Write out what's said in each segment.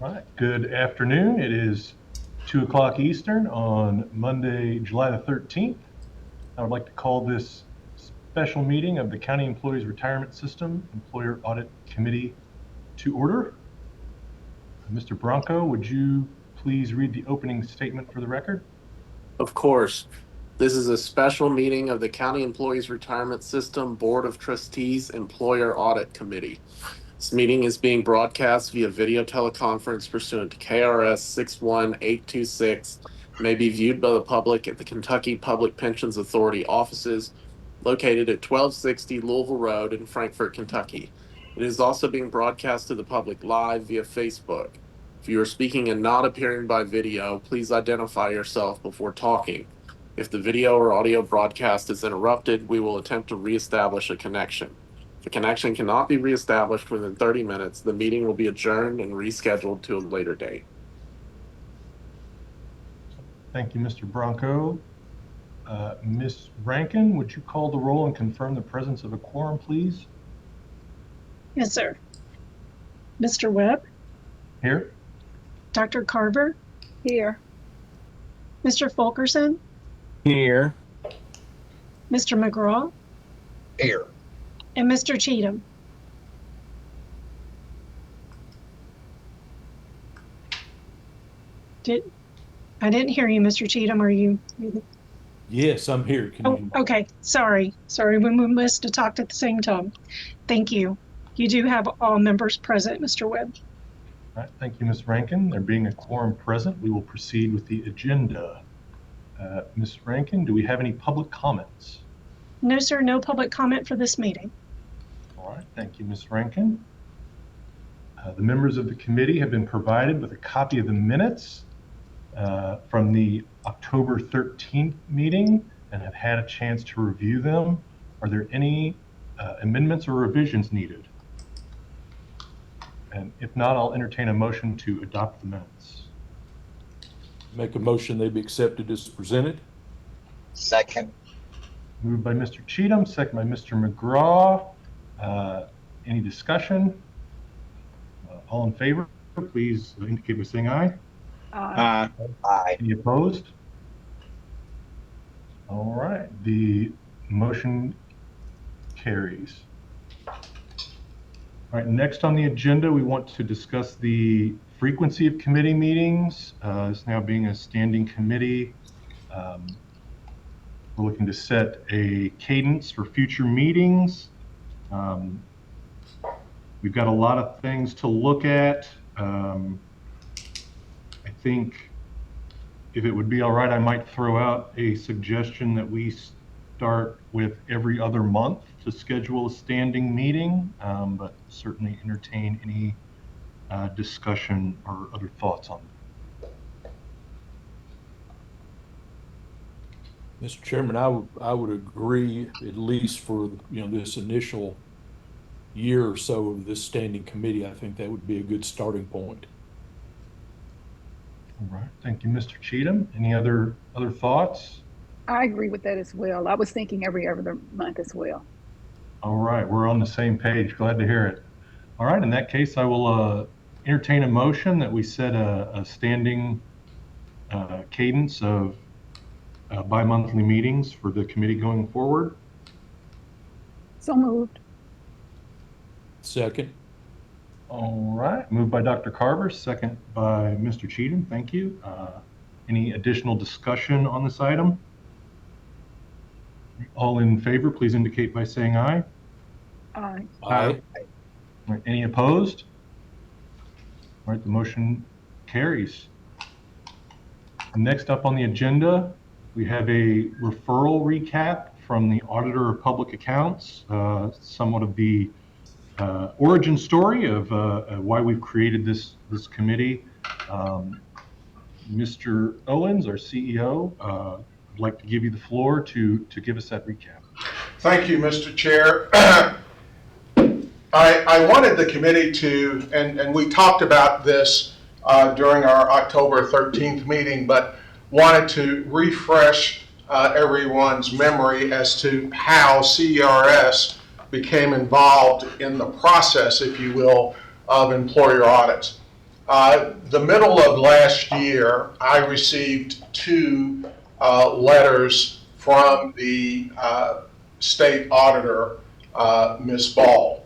All right, good afternoon. It is 2 o'clock Eastern on Monday, July the 13th. I would like to call this special meeting of the County Employees Retirement System Employer Audit Committee to order. Mr. Bronco, would you please read the opening statement for the record? Of course. This is a special meeting of the County Employees Retirement System Board of Trustees Employer Audit Committee. This meeting is being broadcast via video teleconference pursuant to KRS 61826, may be viewed by the public at the Kentucky Public Pensions Authority offices located at 1260 Louisville Road in Frankfort, Kentucky. It is also being broadcast to the public live via Facebook. If you are speaking and not appearing by video, please identify yourself before talking. If the video or audio broadcast is interrupted, we will attempt to reestablish a connection. If the connection cannot be reestablished within 30 minutes, the meeting will be adjourned and rescheduled to a later date. Thank you, Mr. Bronco. Ms. Rankin, would you call the roll and confirm the presence of a quorum, please? Yes, sir. Mr. Webb? Here. Dr. Carver? Here. Mr. Fulkerson? Here. Mr. McGraw? Here. And Mr. Cheatham? I didn't hear you, Mr. Cheatham. Are you? Yes, I'm here. Okay. Sorry, we must have talked at the same time. Thank you. You do have all members present, Mr. Webb. All right, thank you, Ms. Rankin. There being a quorum present, we will proceed with the agenda. Ms. Rankin, do we have any public comments? No, sir. No public comment for this meeting. All right, thank you, Ms. Rankin. The members of the committee have been provided with a copy of the minutes from the October 13th meeting and have had a chance to review them. Are there any amendments or revisions needed? And if not, I'll entertain a motion to adopt the minutes. Make a motion they be accepted as presented. Second. Moved by Mr. Cheatham, second by Mr. McGraw. Any discussion? All in favor, please indicate by saying aye. Aye. Any opposed? All right, the motion carries. All right, next on the agenda, we want to discuss the frequency of committee meetings. This now being a standing committee, we're looking to set a cadence for future meetings. We've got a lot of things to look at. I think if it would be all right, I might throw out a suggestion that we start with every other month to schedule a standing meeting, but certainly entertain any discussion or other thoughts on that. Mr. Chairman, I would agree, at least for this initial year or so of this standing committee. I think that would be a good starting point. All right, thank you, Mr. Cheatham. Any other thoughts? I agree with that as well. I was thinking every other month as well. All right, we're on the same page. Glad to hear it. All right, in that case, I will entertain a motion that we set a standing cadence of bi-monthly meetings for the committee going forward. So moved. Second. All right, moved by Dr. Carver, second by Mr. Cheatham. Thank you. Any additional discussion on this item? All in favor, please indicate by saying aye. Aye. Aye. All right, any opposed? All right, the motion carries. Next up on the agenda, we have a referral recap from the Auditor of Public Accounts, somewhat of the origin story of why we've created this committee. Mr. Owens, our CEO, I'd like to give you the floor to give us that recap. Thank you, Mr. Chair. I wanted the committee to, and we talked about this during our October 13th meeting, but wanted to refresh everyone's memory as to how CERS became involved in the process, if you will, of employer audits. The middle of last year, I received two letters from the state auditor, Ms. Ball.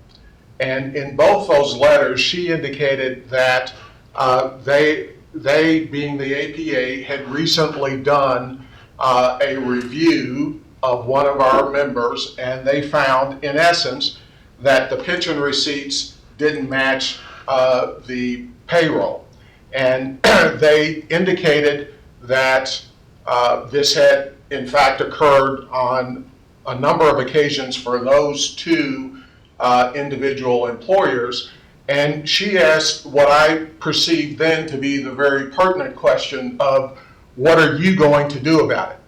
And in both those letters, she indicated that they, being the APA, had recently done a review of one of our members, and they found, in essence, that the pension receipts didn't match the payroll. And they indicated that this had, in fact, occurred on a number of occasions for those two individual employers. And she asked what I perceived then to be the very pertinent question of, what are you going to do about it?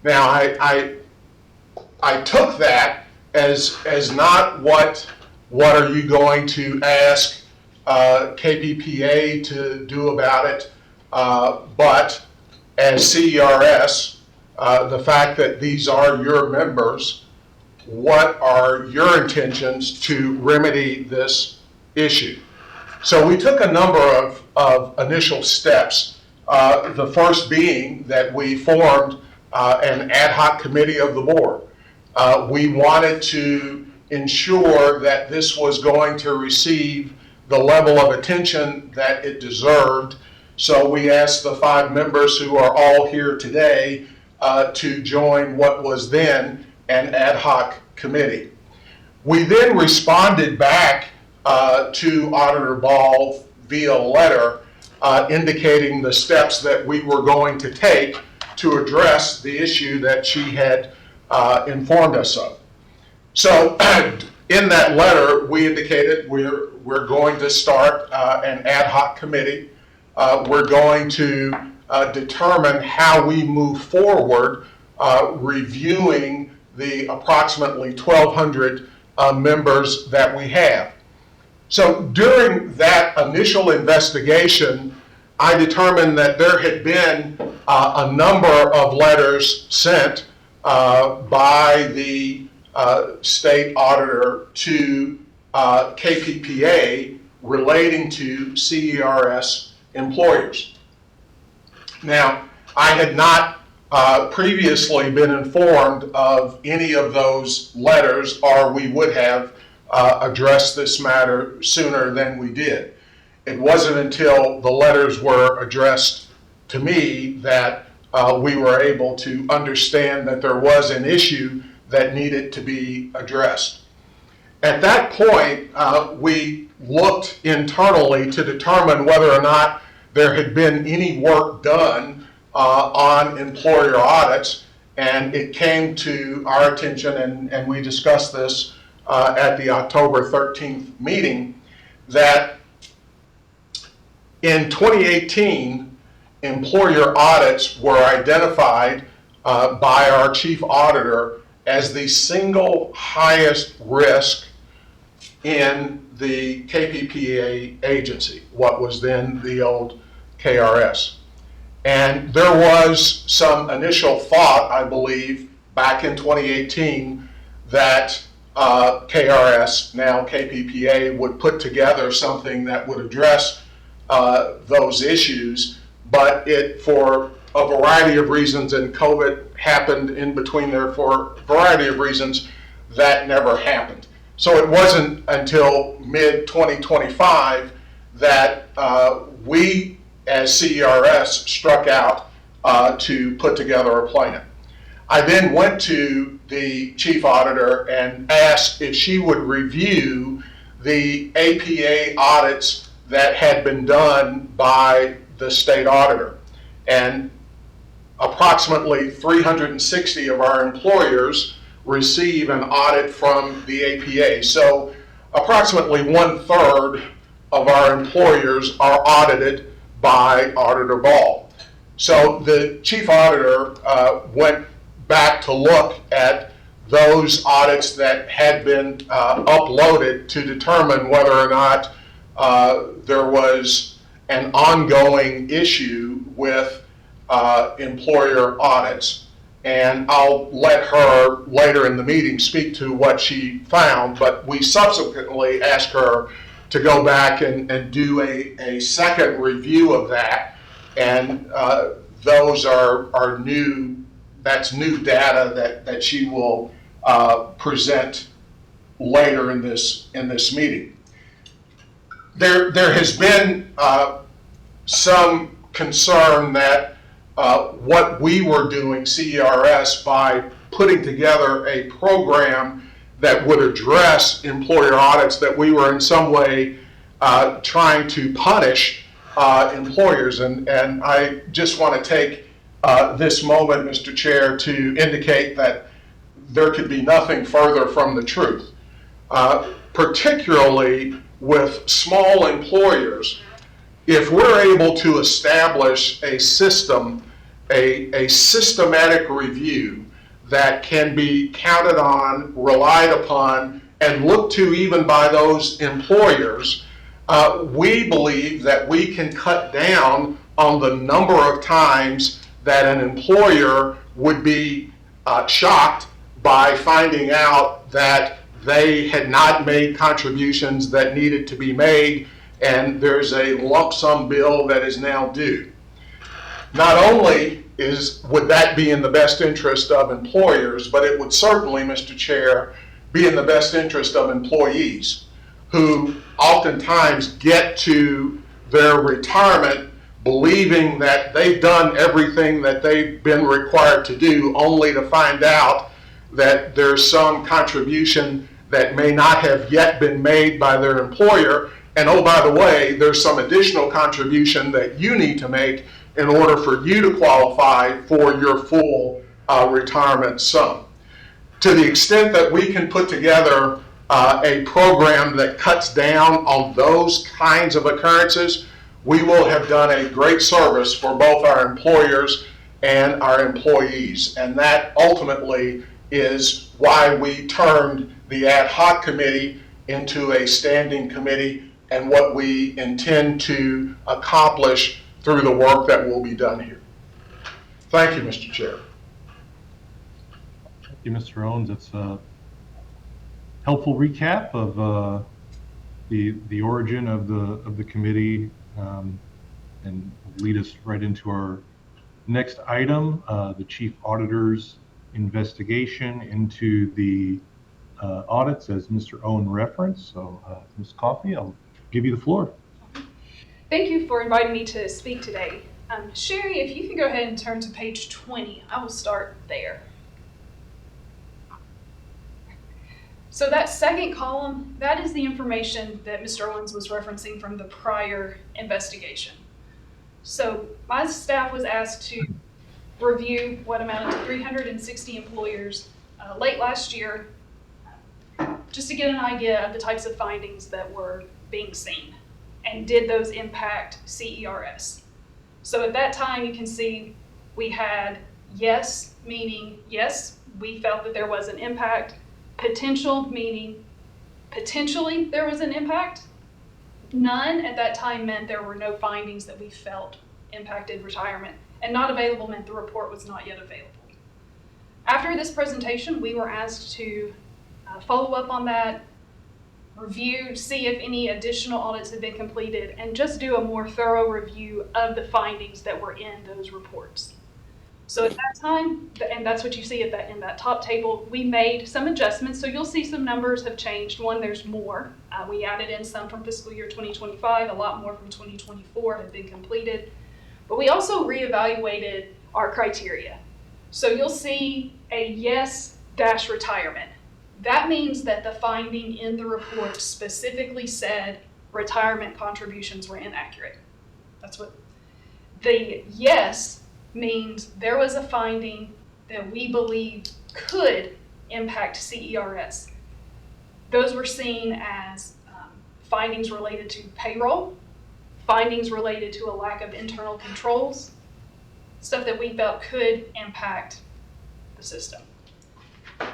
Now, I took that as not what are you going to ask KPPA to do about it, but as CERS, the fact that these are your members, what are your intentions to remedy this issue? So we took a number of initial steps. The first being that we formed an ad hoc committee of the board. We wanted to ensure that this was going to receive the level of attention that it deserved. So we asked the 5 members who are all here today to join what was then an ad hoc committee. We then responded back to Auditor Ball via letter indicating the steps that we were going to take to address the issue that she had informed us of. So in that letter, we indicated we're going to start an ad hoc committee. We're going to determine how we move forward reviewing the approximately 1,200 members that we have. So during that initial investigation, I determined that there had been a number of letters sent by the state auditor to KPPA relating to CERS employers. Now, I had not previously been informed of any of those letters, or we would have addressed this matter sooner than we did. It wasn't until the letters were addressed to me that we were able to understand that there was an issue that needed to be addressed. At that point, we looked internally to determine whether or not there had been any work done on employer audits, and it came to our attention, and we discussed this at the October 13th meeting, that in 2018, employer audits were identified by our chief auditor as the single highest risk in the KPPA agency, what was then the old KRS. And there was some initial thought, I believe, back in 2018 that KRS, now KPPA, would put together something that would address those issues, but it, for a variety of reasons, and COVID happened in between there for a variety of reasons, that never happened. So it wasn't until mid-2025 that we, as CERS, struck out to put together a plan. I then went to the chief auditor and asked if she would review the APA audits that had been done by the state auditor. And approximately 360 of our employers receive an audit from the APA. So approximately 1/3 of our employers are audited by Auditor Ball. So the chief auditor went back to look at those audits that had been uploaded to determine whether or not there was an ongoing issue with employer audits. And I'll let her later in the meeting speak to what she found, but we subsequently asked her to go back and do a second review of that. And those are new, that's new data that she will present later in this meeting. There has been some concern that what we were doing, CERS, by putting together a program that would address employer audits, that we were in some way trying to punish employers. And I just want to take this moment, Mr. Chair, to indicate that there could be nothing further from the truth. Particularly with small employers, if we're able to establish a system, a systematic review that can be counted on, relied upon, and looked to even by those employers, we believe that we can cut down on the number of times that an employer would be shocked by finding out that they had not made contributions that needed to be made, and there's a lump sum bill that is now due. Not only would that be in the best interest of employers, but it would certainly, Mr. Chair, be in the best interest of employees who oftentimes get to their retirement believing that they've done everything that they've been required to do, only to find out that there's some contribution that may not have yet been made by their employer. And oh, by the way, there's some additional contribution that you need to make in order for you to qualify for your full retirement sum. To the extent that we can put together a program that cuts down on those kinds of occurrences, we will have done a great service for both our employers and our employees. And that ultimately is why we turned the ad hoc committee into a standing committee, and what we intend to accomplish through the work that will be done here. Thank you, Mr. Chair. Thank you, Mr. Owens. It's a helpful recap of the origin of the committee, and lead us right into our next item, the Chief Auditor's investigation into the audits, as Mr. Owen referenced. So, Ms. Coffey, I'll give you the floor. Thank you for inviting me to speak today. Sherry, if you can go ahead and turn to page 20, I will start there. So that second column, that is the information that Mr. Owens was referencing from the prior investigation. So my staff was asked to review what amounted to 360 employers late last year, just to get an idea of the types of findings that were being seen, and did those impact CERS. So at that time, you can see we had yes, meaning yes, we felt that there was an impact, potential, meaning potentially there was an impact, none at that time meant there were no findings that we felt impacted retirement, and not available meant the report was not yet available. After this presentation, we were asked to follow up on that, review, see if any additional audits had been completed, and just do a more thorough review of the findings that were in those reports. So at that time, and that's what you see in that top table, we made some adjustments. So you'll see some numbers have changed. One, there's more. We added in some from fiscal year 2025, a lot more from 2024 have been completed. But we also reevaluated our criteria. So you'll see a yes dash retirement. That means that the finding in the report specifically said retirement contributions were inaccurate. That's what the yes means. There was a finding that we believe could impact CERS. Those were seen as findings related to payroll, findings related to a lack of internal controls, stuff that we felt could impact the system.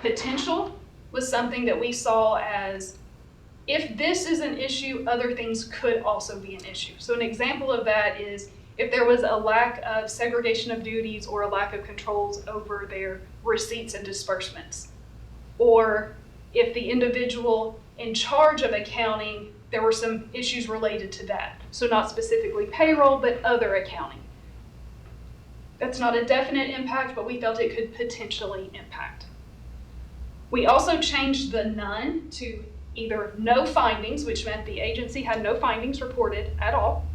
Potential was something that we saw as, if this is an issue, other things could also be an issue. So an example of that is if there was a lack of segregation of duties or a lack of controls over their receipts and disbursements, or if the individual in charge of accounting there were some issues related to that. So not specifically payroll, but other accounting. That's not a definite impact, but we felt it could potentially impact. We also changed the none to either no findings, which meant the agency had no findings reported at all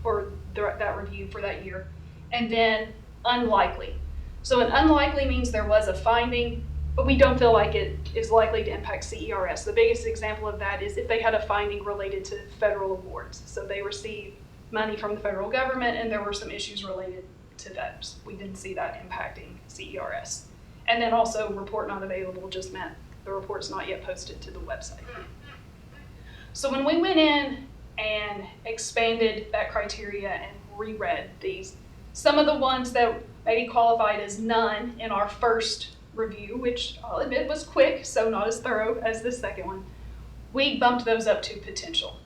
for that review for that year, and then unlikely. So an unlikely means there was a finding, but we don't feel like it is likely to impact CERS. The biggest example of that is if they had a finding related to federal awards. So they received money from the federal government and there were some issues related to that. We didn't see that impacting CERS. And then also report not available just meant the report's not yet posted to the website. So when we went in and expanded that criteria and reread these, some of the ones that maybe qualified as none in our first review, which I'll admit was quick, so not as thorough as the second one, we bumped those up to potential.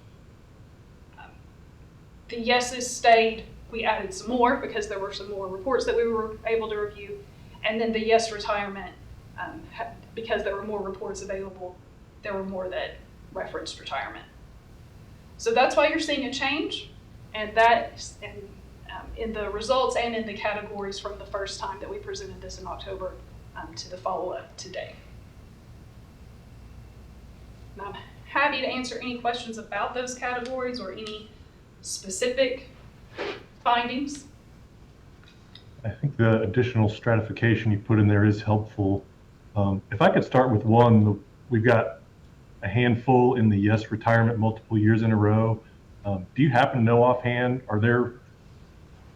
The yeses stayed. We added some more because there were some more reports that we were able to review. And then the yes retirement, because there were more reports available, there were more that referenced retirement. So that's why you're seeing a change, and that in the results and in the categories from the first time that we presented this in October to the follow-up today. And I'm happy to answer any questions about those categories or any specific findings. I think the additional stratification you put in there is helpful. If I could start with one, we've got a handful in the yes retirement multiple years in a row. Do you happen to know offhand, are there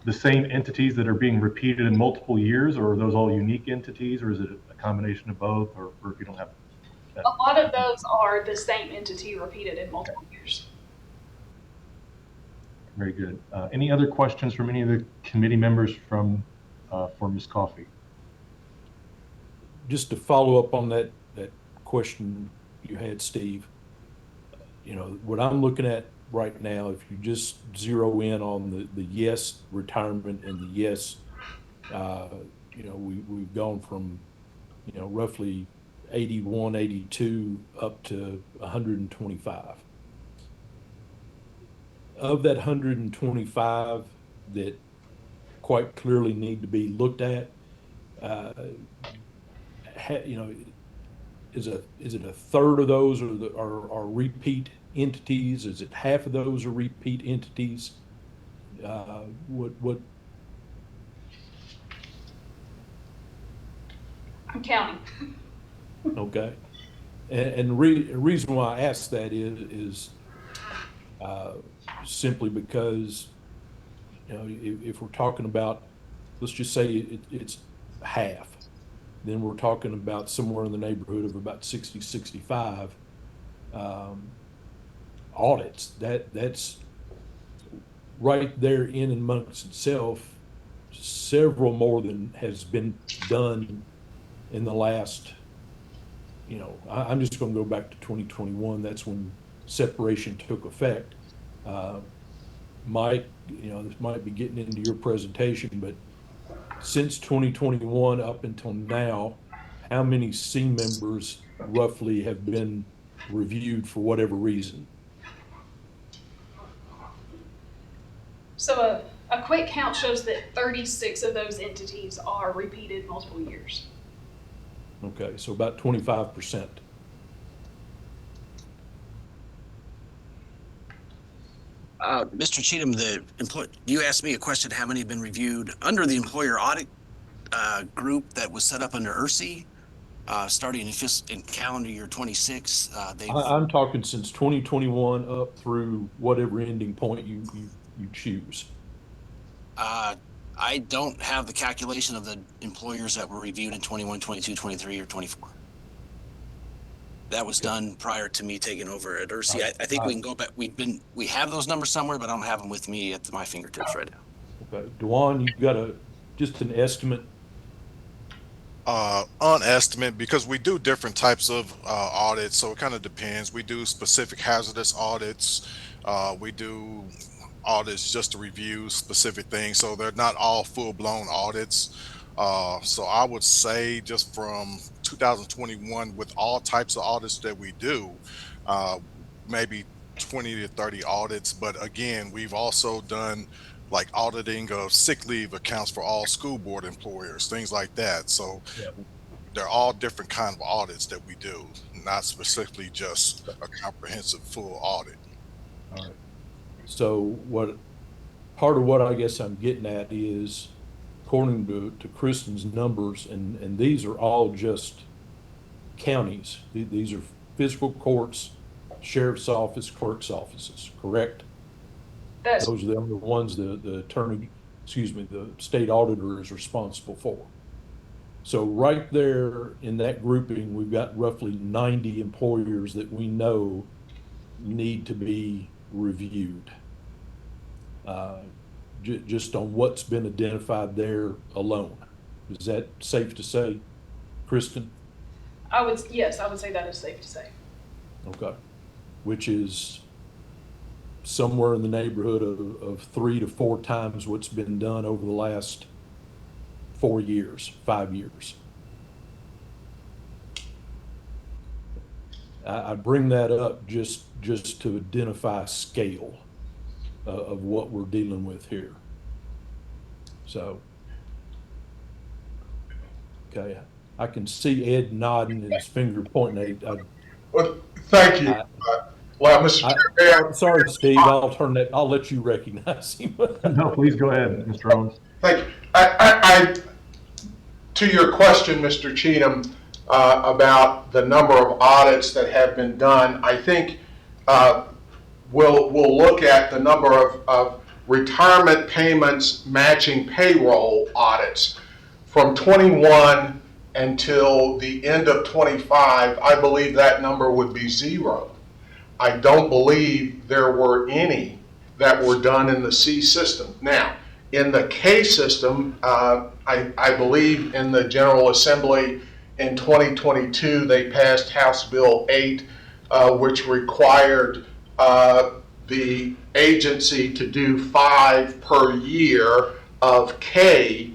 the same entities that are being repeated in multiple years, or are those all unique entities, or is it a combination of both, or if you don't have that? A lot of those are the same entity repeated in multiple years. Very good. Any other questions from any of the committee members for Ms. Coffey? Just to follow up on that question you had, Steve, what I'm looking at right now, if you just zero in on the yes retirement and the yes, we've gone from, roughly 81, 82 up to 125. Of that 125 that quite clearly need to be looked at, is it a third of those are repeat entities? Is it half of those are repeat entities? What? I'm counting. Okay, and the reason why I ask that is simply because if we're talking about, let's just say it's half, then we're talking about somewhere in the neighborhood of about 60, 65 audits. That's right there in amongst itself, several more than has been done in the last, I'm just going to go back to 2021. That's when separation took effect. Mike, this might be getting into your presentation, but since 2021 up until now, how many C members roughly have been reviewed for whatever reason? So a quick count shows that 36 of those entities are repeated multiple years. Okay, so about 25%. Mr. Cheatham, you asked me a question, how many have been reviewed under the employer audit group that was set up under ERSI, starting in calendar year 26. I'm talking since 2021 up through whatever ending point you choose. I don't have the calculation of the employers that were reviewed in 21, 22, 23, or 24. That was done prior to me taking over at ERSI. I think we can go back. We have those numbers somewhere, but I don't have them with me at my fingertips right now. Okay, Dewan, you got just an estimate? On estimate, because we do different types of audits, so it kind of depends. We do specific hazardous audits. We do audits just to review specific things, so they're not all full-blown audits. So I would say just from 2021, with all types of audits that we do, maybe 20 to 30 audits. But again, we've also done like auditing of sick leave accounts for all school board employers, things like that. So they're all different kind of audits that we do, not specifically just a comprehensive full audit. All right. So part of what I guess I'm getting at is, according to Kristen's numbers, and these are all just counties. These are fiscal courts, sheriff's office, clerk's offices, correct? Those are the only ones the state auditor is responsible for. So right there in that grouping, we've got roughly 90 employers that we know need to be reviewed. Just on what's been identified there alone. Is that safe to say, Kristen? Yes, I would say that is safe to say. Okay. Which is somewhere in the neighborhood of 3 to 4 times what's been done over the last 4 years, 5 years. I bring that up just to identify scale of what we're dealing with here. So, okay, I can see Ed nodding and his finger pointing. Well, thank you. Well, Mr. Chair, I'm sorry, Steve. I'll let you recognize him. No, please go ahead, Mr. Owens. thank you. To your question, Mr. Cheatham, about the number of audits that have been done, I think we'll look at the number of retirement payments matching payroll audits from 21 until the end of 25. I believe that number would be 0. I don't believe there were any that were done in the C system. Now, in the K system, I believe in the General Assembly in 2022, they passed House Bill 8, which required the agency to do 5 per year of K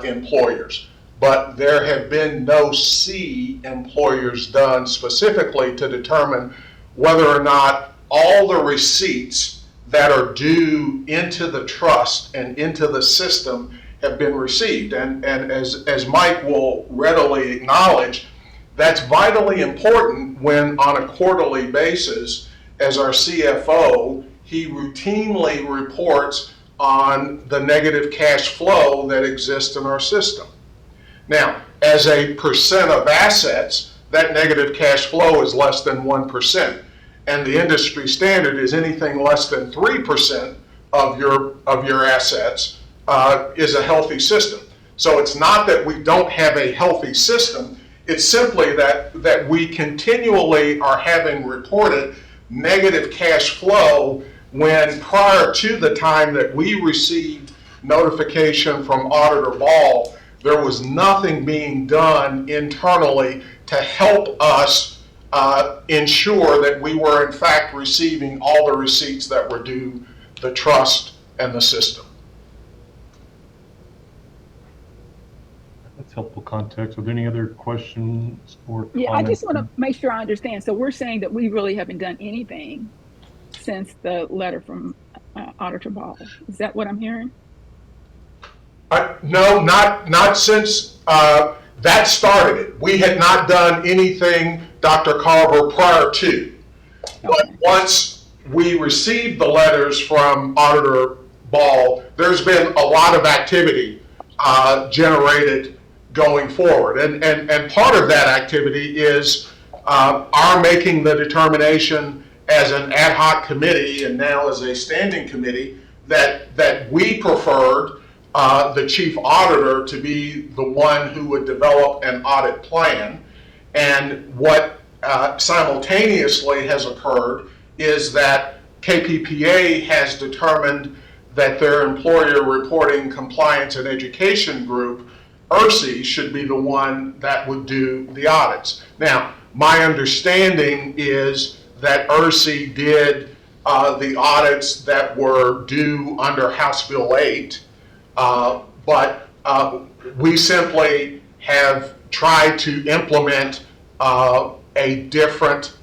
employers. But there have been no C employers done specifically to determine whether or not all the receipts that are due into the trust and into the system have been received. And as Mike will readily acknowledge, that's vitally important when on a quarterly basis, as our CFO, he routinely reports on the negative cash flow that exists in our system. Now, as a percent of assets, that negative cash flow is less than 1%. And the industry standard is anything less than 3% of your assets is a healthy system. So it's not that we don't have a healthy system, it's simply that we continually are having reported negative cash flow when prior to the time that we received notification from Auditor Ball, there was nothing being done internally to help us ensure that we were in fact receiving all the receipts that were due the trust and the system. That's helpful context. Are there any other questions or comments? Yeah, I just want to make sure I understand. So we're saying that we really haven't done anything since the letter from Auditor Ball. Is that what I'm hearing? No, not since that started it. We had not done anything, Dr. Carver, prior to. Okay. But once we received the letters from Auditor Ball, there's been a lot of activity generated going forward. And part of that activity is our making the determination as an ad hoc committee and now as a standing committee that we preferred the chief auditor to be the one who would develop an audit plan. And what simultaneously has occurred is that KPPA has determined that their employer reporting compliance and education group, ERSI, should be the one that would do the audits. Now, my understanding is that ERSI did the audits that were due under House Bill 8, but we simply have tried to implement a different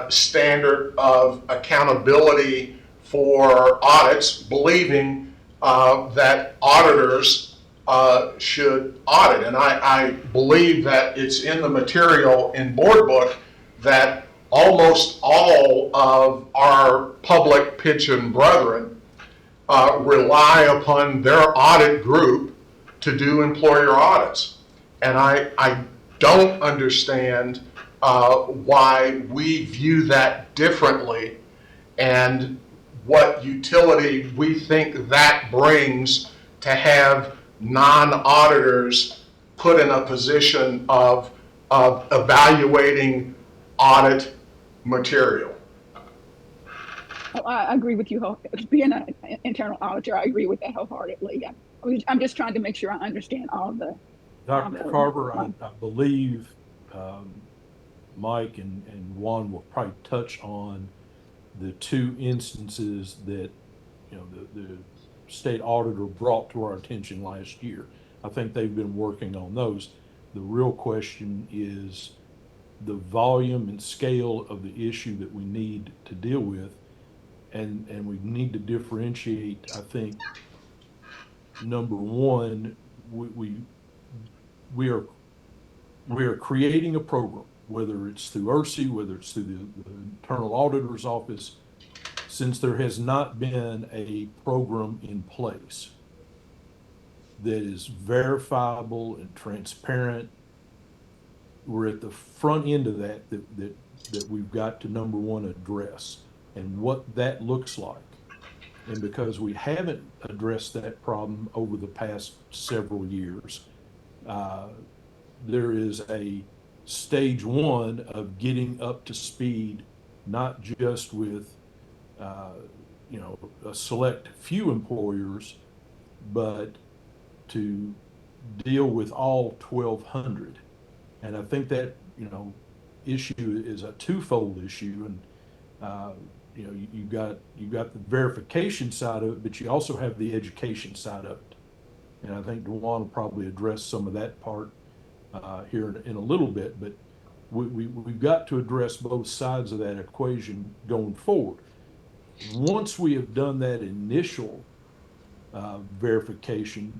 standard of accountability for audits, believing that auditors should audit. And I believe that it's in the material in Board Book that almost all of our public pension brethren rely upon their audit group to do employer audits. And I don't understand why we view that differently and what utility we think that brings to have non-auditors put in a position of evaluating audit material. Oh, I agree with you. Being an internal auditor, I agree with that wholeheartedly. I'm just trying to make sure I understand all the. Dr. Carver, I believe Mike and Juan will probably touch on the two instances that, you know, the state auditor brought to our attention last year. I think they've been working on those. The real question is the volume and scale of the issue that we need to deal with. And we need to differentiate, I think, number one, we are creating a program, whether it's through ERSI, whether it's through the Internal Auditor's Office, since there has not been a program in place that is verifiable and transparent. We're at the front end of that we've got to, number one, address and what that looks like. And because we haven't addressed that problem over the past several years, there is a stage one of getting up to speed, not just with you know, a select few employers, but to deal with all 1,200. And I think that, you know, issue is a twofold issue. And you know, you've got the verification side of it, but you also have the education side of it. And I think Dewan will probably address some of that part here in a little bit, but we've got to address both sides of that equation going forward. Once we have done that initial verification,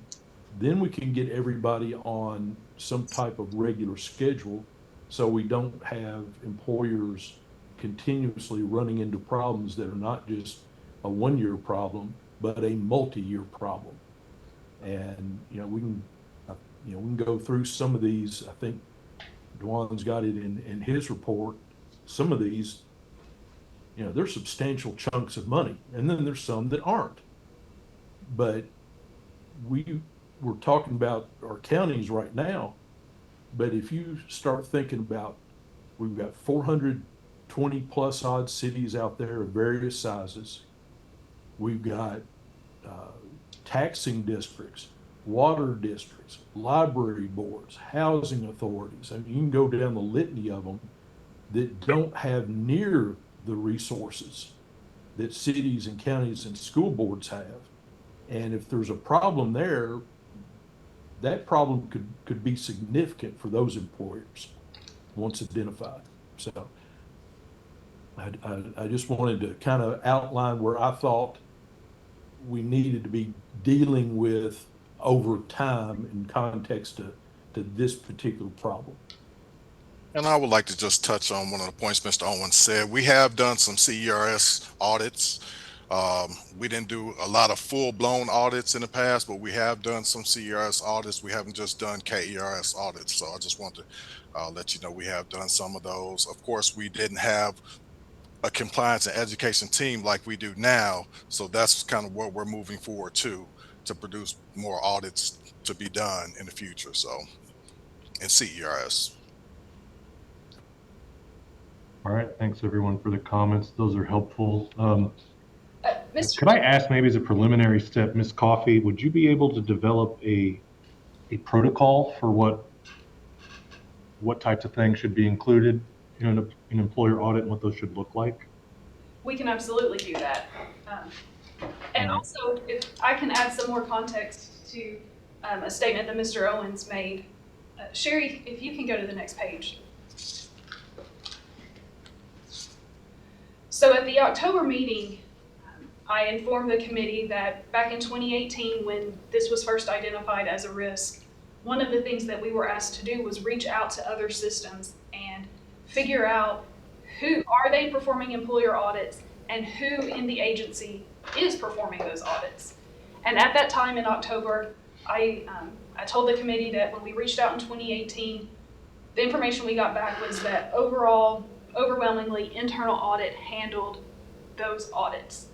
then we can get everybody on some type of regular schedule so we don't have employers continuously running into problems that are not just a one-year problem, but a multi-year problem. And, you know, we can go through some of these. I think Dwan's got it in his report. Some of these, you know, they're substantial chunks of money, and then there's some that aren't. But we're talking about our counties right now, but if you start thinking about, we've got 420 plus odd cities out there of various sizes. We've got taxing districts, water districts, library boards, housing authorities. I mean, you can go down the litany of them that don't have near the resources that cities and counties and school boards have. And if there's a problem there, that problem could be significant for those employers once identified. So I just wanted to kind of outline where I thought we needed to be dealing with over time in context to this particular problem. And I would like to just touch on one of the points Mr. Owens said. We have done some CERS audits. We didn't do a lot of full-blown audits in the past, but we have done some CERS audits. We haven't just done KERS audits. So I just want to let you know we have done some of those. Of course, we didn't have a compliance and education team like we do now. So that's kind of what we're moving forward to produce more audits to be done in the future. So in CERS. All right, thanks everyone for the comments. Those are helpful. Mr. Could I ask, maybe as a preliminary step, Ms. Coffey, would you be able to develop a protocol for what types of things should be included in an employer audit and what those should look like? We can absolutely do that. And also, if I can add some more context to a statement that Mr. Owens made. Sherry, if you can go to the next page. So at the October meeting, I informed the committee that back in 2018, when this was first identified as a risk, one of the things that we were asked to do was reach out to other systems and figure out who are they performing employer audits and who in the agency is performing those audits. And at that time in October, I told the committee that when we reached out in 2018, the information we got back was that overall, overwhelmingly, internal audit handled those audits.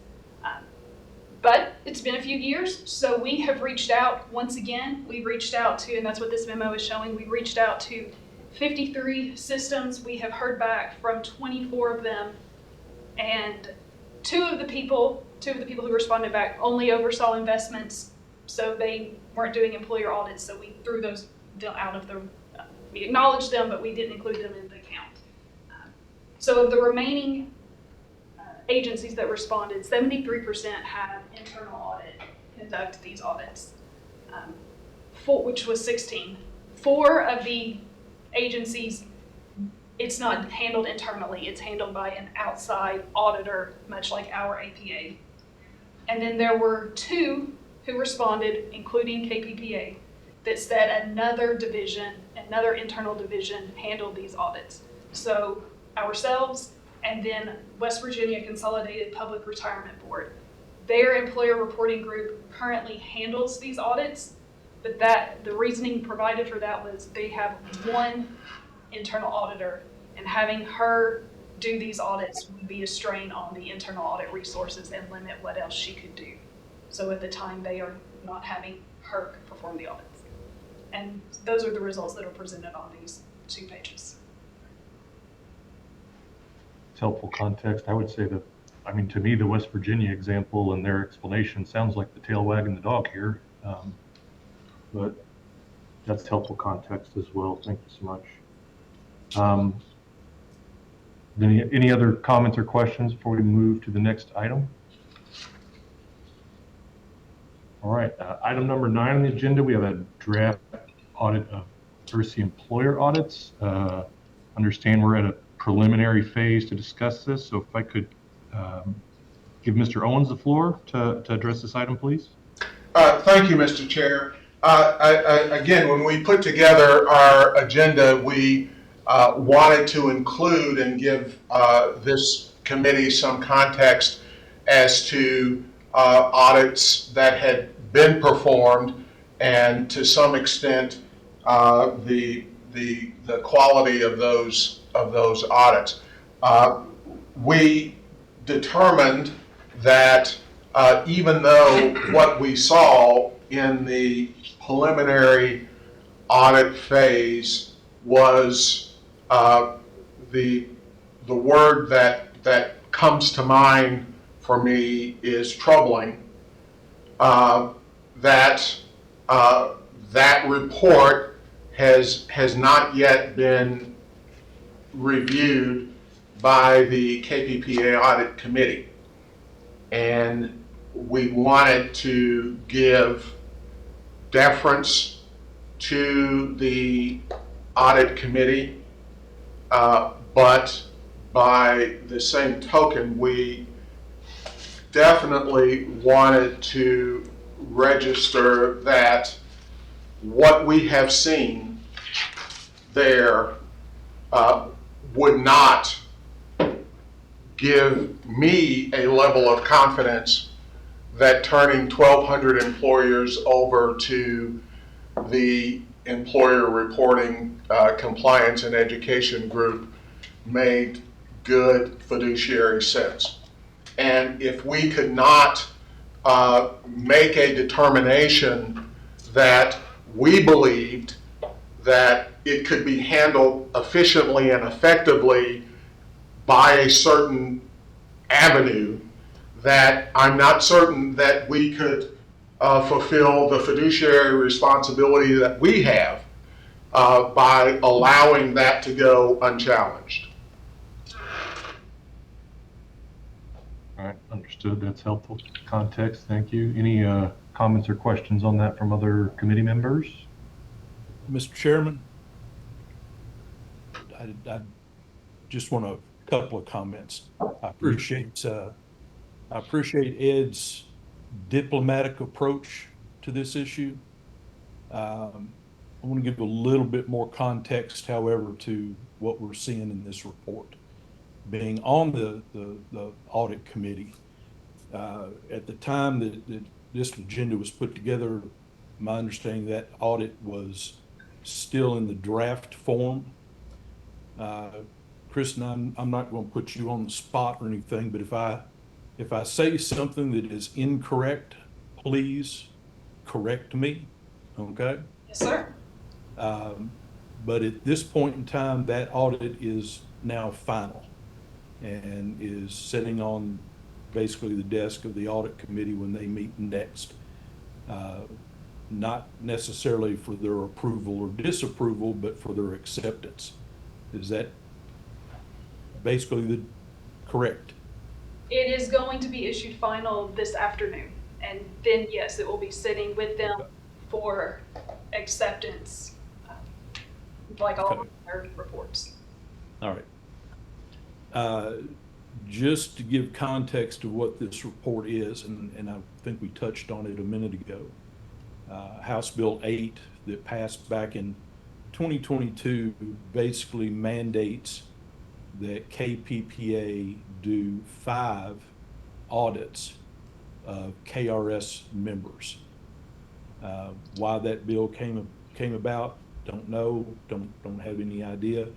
But it's been a few years, so we have reached out once again. We've reached out to, and that's what this memo is showing, we reached out to 53 systems. We have heard back from 24 of them, and two of the people who responded back only oversaw investments, so they weren't doing employer audits, so we threw those out of the, we acknowledged them, but we didn't include them in the count. So of the remaining agencies that responded, 73% had internal audit conduct these audits, which was 16. 4 of the agencies, it's not handled internally, it's handled by an outside auditor, much like our APA. And then there were 2 who responded, including KPPA, that said another division, another internal division handled these audits. So ourselves, and then West Virginia Consolidated Public Retirement Board. Their employer reporting group currently handles these audits, but the reasoning provided for that was they have 1 internal auditor, and having her do these audits would be a strain on the internal audit resources and limit what else she could do. So at the time, they are not having her perform the audits. And those are the results that are presented on these 2 pages. Helpful context. I would say that, I mean, to me, the West Virginia example and their explanation sounds like the tail wagging the dog here, but that's helpful context as well. Thank you so much. Any other comments or questions before we move to the next item? All right, item number 9 on the agenda, we have a draft audit of ERC employer audits. Understand we're at a preliminary phase to discuss this, so if I could give Mr. Owens the floor to address this item, please. Thank you, Mr. Chair. Again, when we put together our agenda, we wanted to include and give this committee some context as to audits that had been performed, and to some extent the quality of those audits. We determined that even though what we saw in the preliminary audit phase was the word that comes to mind for me is troubling, that report has not yet been reviewed by the KPPA Audit Committee. And we wanted to give deference to the Audit Committee, but by the same token, we definitely wanted to register that what we have seen there would not give me a level of confidence that turning 1,200 employers over to the employer reporting compliance and education group made good fiduciary sense. And if we could not make a determination that we believed that it could be handled efficiently and effectively by a certain avenue, that I'm not certain that we could fulfill the fiduciary responsibility that we have by allowing that to go unchallenged. All right, understood. That's helpful context. Thank you. Any comments or questions on that from other committee members? Mr. Chairman, I just want to couple of comments. I appreciate Ed's diplomatic approach to this issue. I want to give a little bit more context, however, to what we're seeing in this report. Being on the audit committee, at the time that this agenda was put together, my understanding that audit was still in the draft form. Kristen, I'm not going to put you on the spot or anything, but if I say something that is incorrect, please correct me, okay? Yes, sir. But at this point in time, that audit is now final and is sitting on basically the desk of the audit committee when they meet next. Not necessarily for their approval or disapproval, but for their acceptance. Is that basically correct? It is going to be issued final this afternoon. And then, yes, it will be sitting with them for acceptance, like all of their reports. All right. Just to give context to what this report is, and I think we touched on it a minute ago, House Bill 8 that passed back in 2022 basically mandates that KPPA do 5 audits of KRS members. Why that bill came about, don't know, don't have any idea.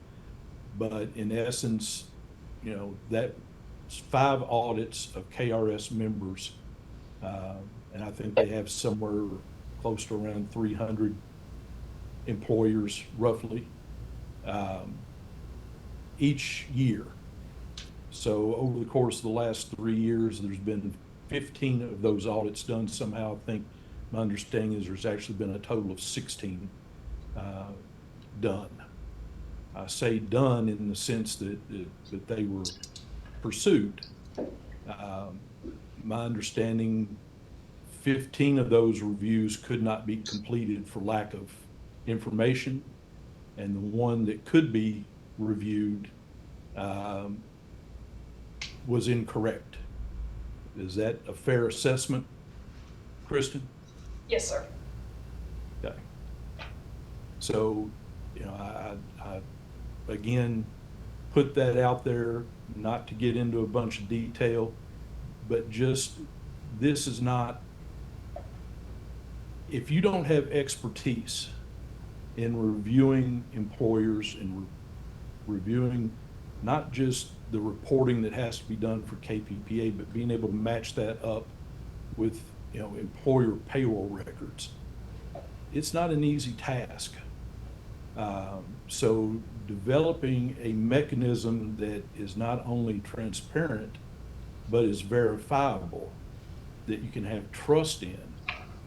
But in essence, you know, that's 5 audits of KRS members, and I think they have somewhere close to around 300 employers, roughly, each year. So over the course of the last 3 years, there's been 15 of those audits done somehow. I think my understanding is there's actually been a total of 16 done. I say done in the sense that they were pursued. My understanding, 15 of those reviews could not be completed for lack of information, and the one that could be reviewed was incorrect. Is that a fair assessment, Kristen? Yes, sir. Okay. So, you know, I again put that out there, not to get into a bunch of detail, but just, this is not, if you don't have expertise in reviewing employers and reviewing not just the reporting that has to be done for KPPA, but being able to match that up with, you know, employer payroll records, it's not an easy task. So developing a mechanism that is not only transparent, but is verifiable, that you can have trust in,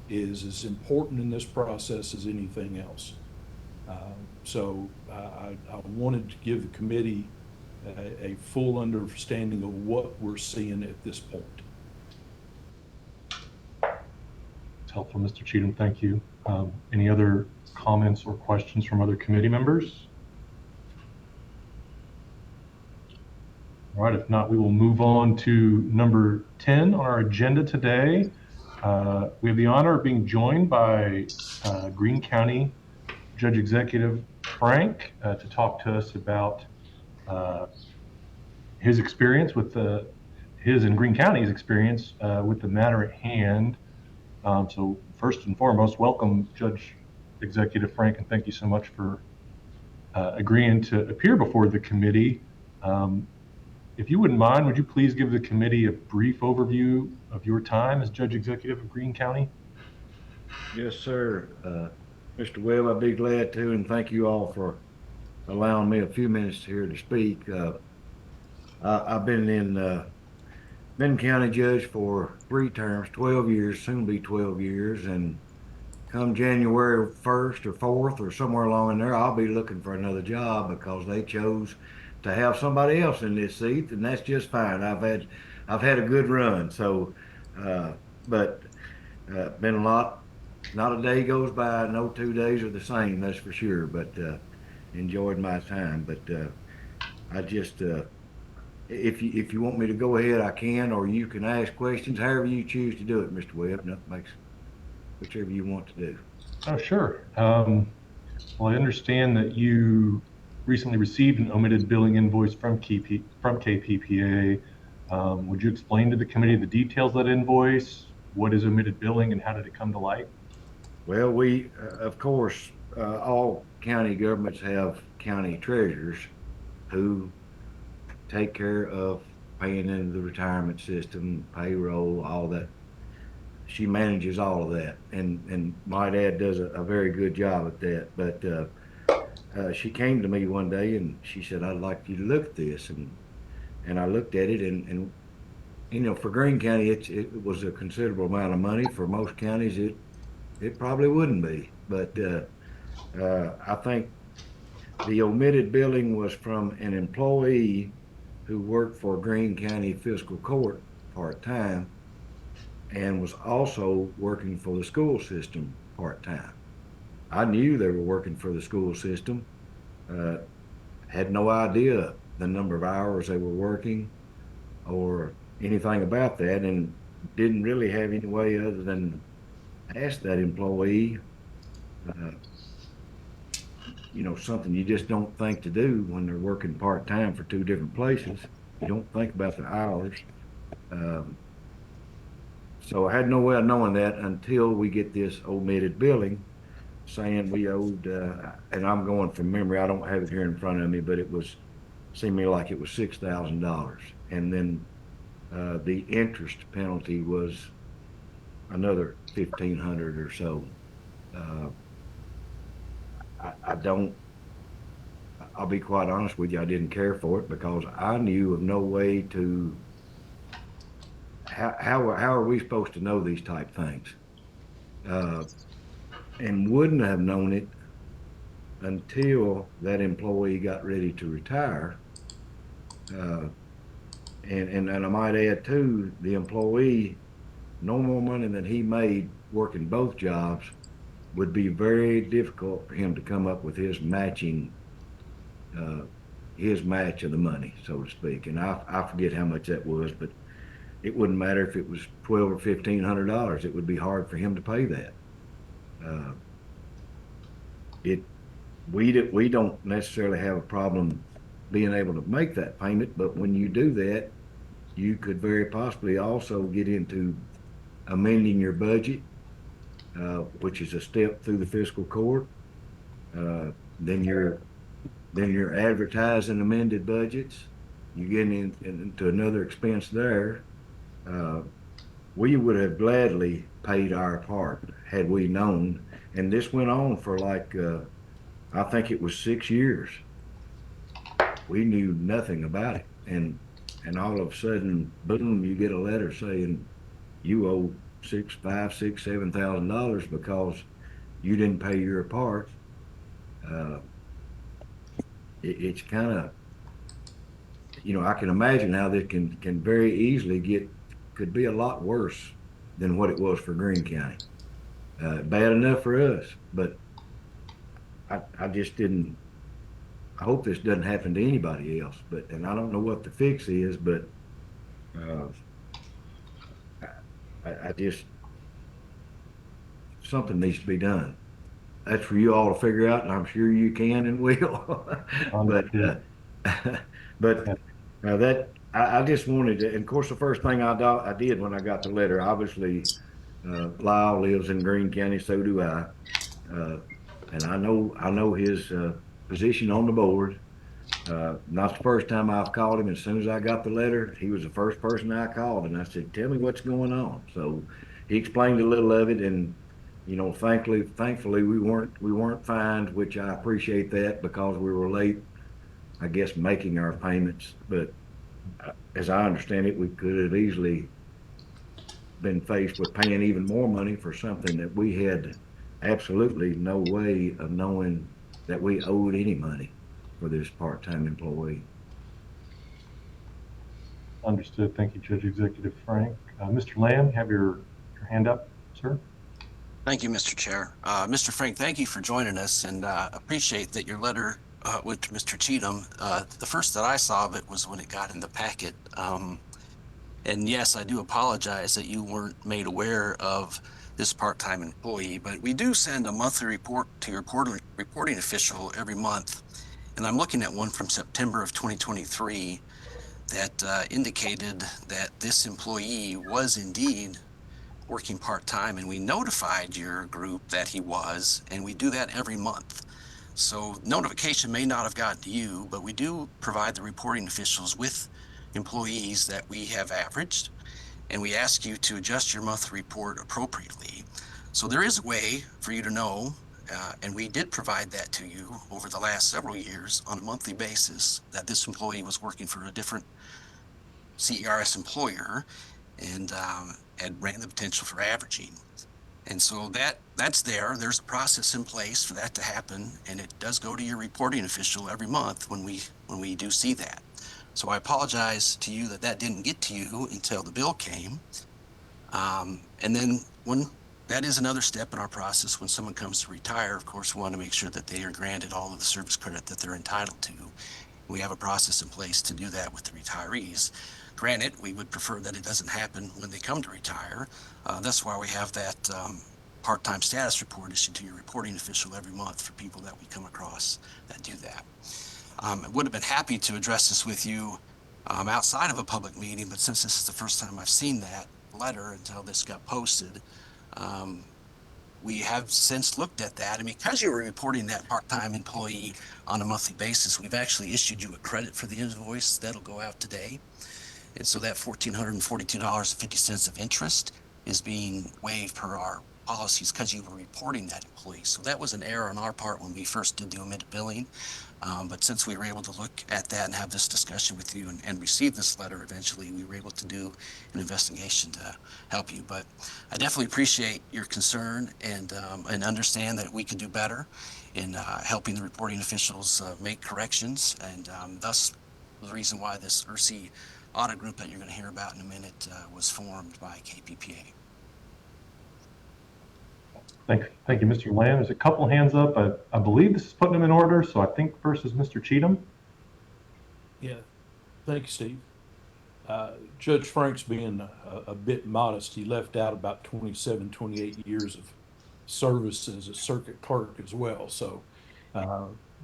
is as important in this process as anything else. So I wanted to give the committee a full understanding of what we're seeing at this point. It's helpful, Mr. Cheatham. Thank you. Any other comments or questions from other committee members? All right, if not, we will move on to number 10 on our agenda today. We have the honor of being joined by Greene County Judge Executive Frank to talk to us about his experience with his and Greene County's experience with the matter at hand. So first and foremost, welcome, Judge Executive Frank, and thank you so much for agreeing to appear before the committee. If you wouldn't mind, would you please give the committee a brief overview of your time as Judge Executive of Greene County? Yes, sir. Mr. Webb, I'd be glad to, and thank you all for allowing me a few minutes here to speak. I've been county judge for 3 terms, 12 years, soon be 12 years, and come January 1st or 4th or somewhere along in there, I'll be looking for another job because they chose to have somebody else in this seat, and that's just fine. I've had a good run, so but been a lot. Not a day goes by, no 2 days are the same, that's for sure. But enjoyed my time. But if you want me to go ahead, I can, or you can ask questions, however you choose to do it, Mr. Webb. Nothing makes, whichever you want to do. Oh, sure. Well, I understand that you recently received an omitted billing invoice from KPPA. Would you explain to the committee the details of that invoice? What is omitted billing and how did it come to light? Well, we, of course, all county governments have county treasurers who take care of paying into the retirement system, payroll, all that. She manages all of that, and my dad does a very good job at that. But she came to me one day and she said, "I'd like you to look at this," and I looked at it, and you know, for Greene County, it was a considerable amount of money. For most counties, it probably wouldn't be, but I think the omitted billing was from an employee who worked for Greene County Fiscal Court part-time and was also working for the school system part-time. I knew they were working for the school system, had no idea the number of hours they were working or anything about that, and didn't really have any way other than ask that employee, you know, something you just don't think to do when they're working part-time for two different places. You don't think about the hours. So I had no way of knowing that until we get this omitted billing saying we owed, and I'm going from memory, I don't have it here in front of me, but it was, seemed to me like it was $6,000. And then the interest penalty was another $1,500 or so. I don't, I'll be quite honest with you, I didn't care for it because I knew of no way to, how are we supposed to know these type things? And wouldn't have known it until that employee got ready to retire. And I might add too, the employee, no more money than he made working both jobs would be very difficult for him to come up with his matching, his match of the money, so to speak. And I forget how much that was, but it wouldn't matter if it was $1,200 or $1,500. It would be hard for him to pay that. We don't necessarily have a problem being able to make that payment, but when you do that, you could very possibly also get into amending your budget, which is a step through the fiscal court. Then you're advertising amended budgets. You get into another expense there. We would have gladly paid our part had we known. And this went on for like, I think it was 6 years. We knew nothing about it. And all of a sudden, boom, you get a letter saying you owe $7,000 because you didn't pay your part. It's kind of, you know, I can imagine how this can very easily could be a lot worse than what it was for Greene County. Bad enough for us, but I just didn't, I hope this doesn't happen to anybody else, and I don't know what the fix is, but I just, something needs to be done. That's for you all to figure out, and I'm sure you can and will. but that I just wanted to, and of course, the first thing I did when I got the letter, obviously, Lyle lives in Greene County, so do I, and I know his position on the board. Not the first time I've called him. As soon as I got the letter, he was the first person I called, and I said, "Tell me what's going on." So he explained a little of it, and you know, thankfully we weren't fined, which I appreciate that because we were late, I guess, making our payments. But as I understand it, we could have easily been faced with paying even more money for something that we had absolutely no way of knowing that we owed any money for this part-time employee. Understood. Thank you, Judge Executive Frank. Mr. Lamb, you have your hand up, sir. Thank you, Mr. Chair. Mr. Frank, thank you for joining us, and appreciate that your letter with Mr. Cheatham. The first that I saw of it was when it got in the packet. And yes, I do apologize that you weren't made aware of this part-time employee, but we do send a monthly report to your reporting official every month. And I'm looking at one from September of 2023 that indicated that this employee was indeed working part-time, and we notified your group that he was, and we do that every month. So notification may not have gotten to you, but we do provide the reporting officials with employees that we have averaged, and we ask you to adjust your monthly report appropriately. So there is a way for you to know, and we did provide that to you over the last several years on a monthly basis, that this employee was working for a different CERS employer and ran the potential for averaging. And so that's there. There's a process in place for that to happen, and it does go to your reporting official every month when we do see that. So I apologize to you that didn't get to you until the bill came. And then that is another step in our process. When someone comes to retire, of course, we want to make sure that they are granted all of the service credit that they're entitled to. We have a process in place to do that with the retirees. Granted, we would prefer that it doesn't happen when they come to retire. That's why we have that part-time status report issued to your reporting official every month for people that we come across that do that. I would have been happy to address this with you outside of a public meeting, but since this is the first time I've seen that letter until this got posted, we have since looked at that, and because you were reporting that part-time employee on a monthly basis, we've actually issued you a credit for the invoice that'll go out today. And so that $1,442.50 of interest is being waived per our policies because you were reporting that employee. So that was an error on our part when we first did the omitted billing. But since we were able to look at that and have this discussion with you and receive this letter eventually, we were able to do an investigation to help you. But I definitely appreciate your concern and understand that we could do better in helping the reporting officials make corrections. And thus the reason why this ERC audit group that you're going to hear about in a minute was formed by KPPA. Thank you, Mr. Lamb. There's a couple hands up. I believe this is putting them in order, so I think first is Mr. Cheatham. Yeah, thank you, Steve. Judge Frank's being a bit modest. He left out about 27, 28 years of service as a circuit clerk as well. So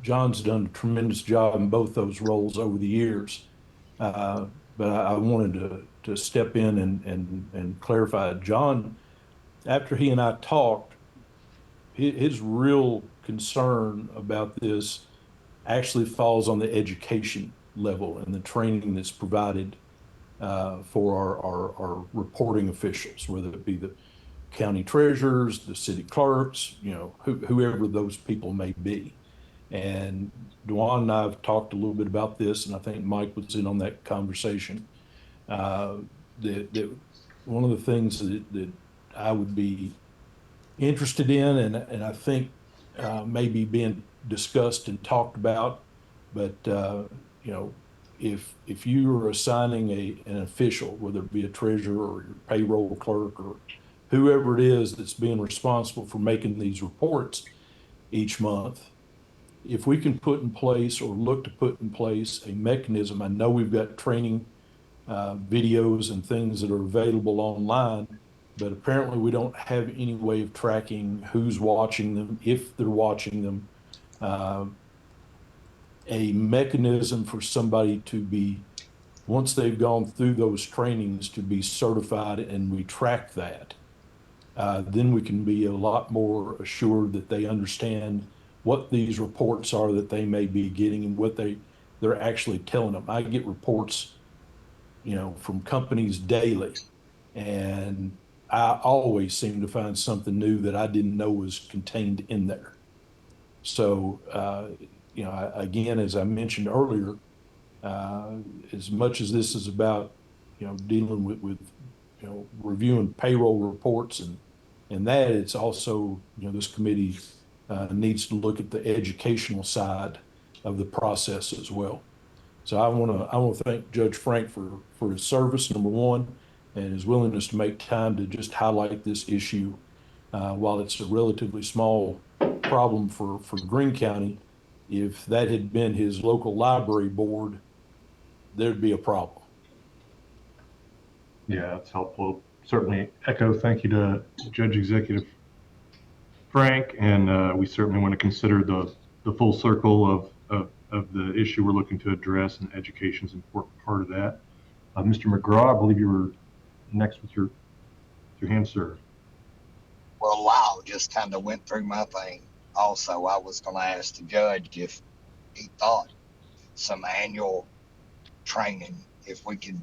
John's done a tremendous job in both those roles over the years. But I wanted to step in and clarify. John, after he and I talked, his real concern about this actually falls on the education level and the training that's provided for our reporting officials, whether it be the county treasurers, the city clerks, whoever those people may be. And Dwan and I have talked a little bit about this, and I think Mike was in on that conversation. That one of the things that I would be interested in, and I think maybe being discussed and talked about, but if you are assigning an official, whether it be a treasurer or your payroll clerk or whoever it is that's being responsible for making these reports each month, if we can put in place or look to put in place a mechanism, I know we've got training videos and things that are available online, but apparently we don't have any way of tracking who's watching them, if they're watching them. A mechanism for somebody to be, once they've gone through those trainings, to be certified, and we track that, then we can be a lot more assured that they understand what these reports are that they may be getting and what they're actually telling them. I get reports, from companies daily, and I always seem to find something new that I didn't know was contained in there. So, again, as I mentioned earlier, as much as this is about, dealing with reviewing payroll reports and that, it's also, this committee needs to look at the educational side of the process as well. So I want to thank Judge Frank for his service, number one, and his willingness to make time to just highlight this issue. While it's a relatively small problem for Greene County, if that had been his local library board, there'd be a problem. Yeah, that's helpful. Certainly echo thank you to Judge Executive Frank, and we certainly want to consider the full circle of the issue we're looking to address, and education is an important part of that. Mr. McGraw, I believe you were next with your hand, sir. Well, Lyle just kind of went through my thing. Also, I was going to ask the judge if he thought some annual training, if we could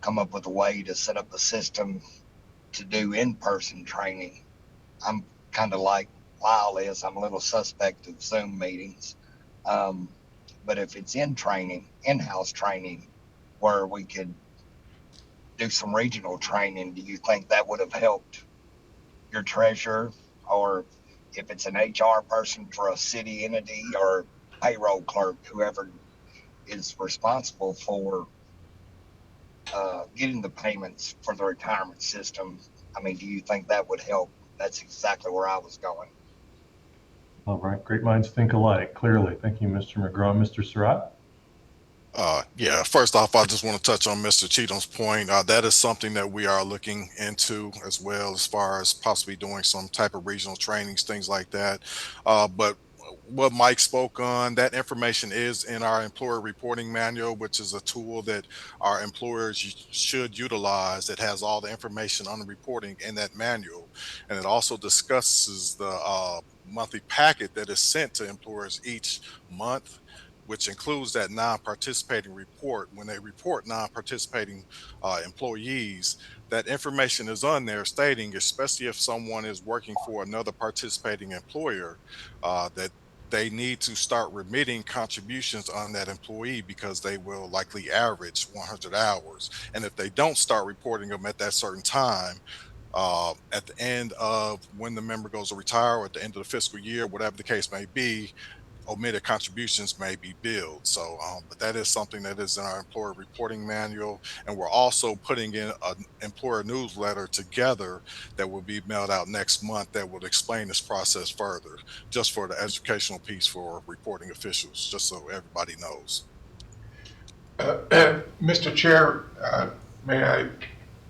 come up with a way to set up a system to do in-person training. I'm kind of like Lyle is. I'm a little suspect of Zoom meetings. But if it's in-house training, where we could do some regional training, do you think that would have helped your treasurer? Or if it's an HR person for a city entity or payroll clerk, whoever is responsible for getting the payments for the retirement system, I mean, do you think that would help? That's exactly where I was going. All right, great minds think alike, clearly. Thank you, Mr. McGraw. Mr. Surratt? Yeah, first off, I just want to touch on Mr. Cheatham's point. That is something that we are looking into as well, as far as possibly doing some type of regional trainings, things like that. But what Mike spoke on, that information is in our employer reporting manual, which is a tool that our employers should utilize. It has all the information on the reporting in that manual. And it also discusses the monthly packet that is sent to employers each month, which includes that non-participating report. When they report non-participating employees, that information is on there stating, especially if someone is working for another participating employer, that they need to start remitting contributions on that employee, because they will likely average 100 hours. And if they don't start reporting them at that certain time, at the end of when the member goes to retire, or at the end of the fiscal year, whatever the case may be, omitted contributions may be billed. So, but that is something that is in our employer reporting manual. And we're also putting in an employer newsletter together that will be mailed out next month that will explain this process further, just for the educational piece for reporting officials, just so everybody knows. Mr. Chair, may I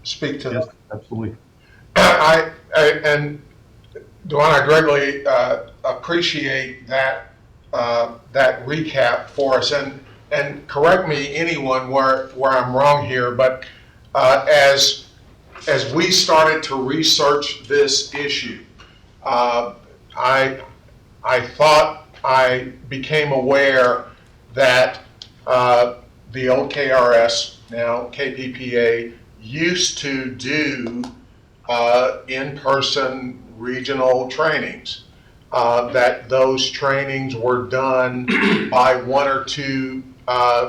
speak to Yes, absolutely. And Dwan, I greatly appreciate that that recap for us, and correct me, anyone, where I'm wrong here, but as we started to research this issue, I thought I became aware that the old KRS, now KPPA, used to do in-person regional trainings. That those trainings were done by one or two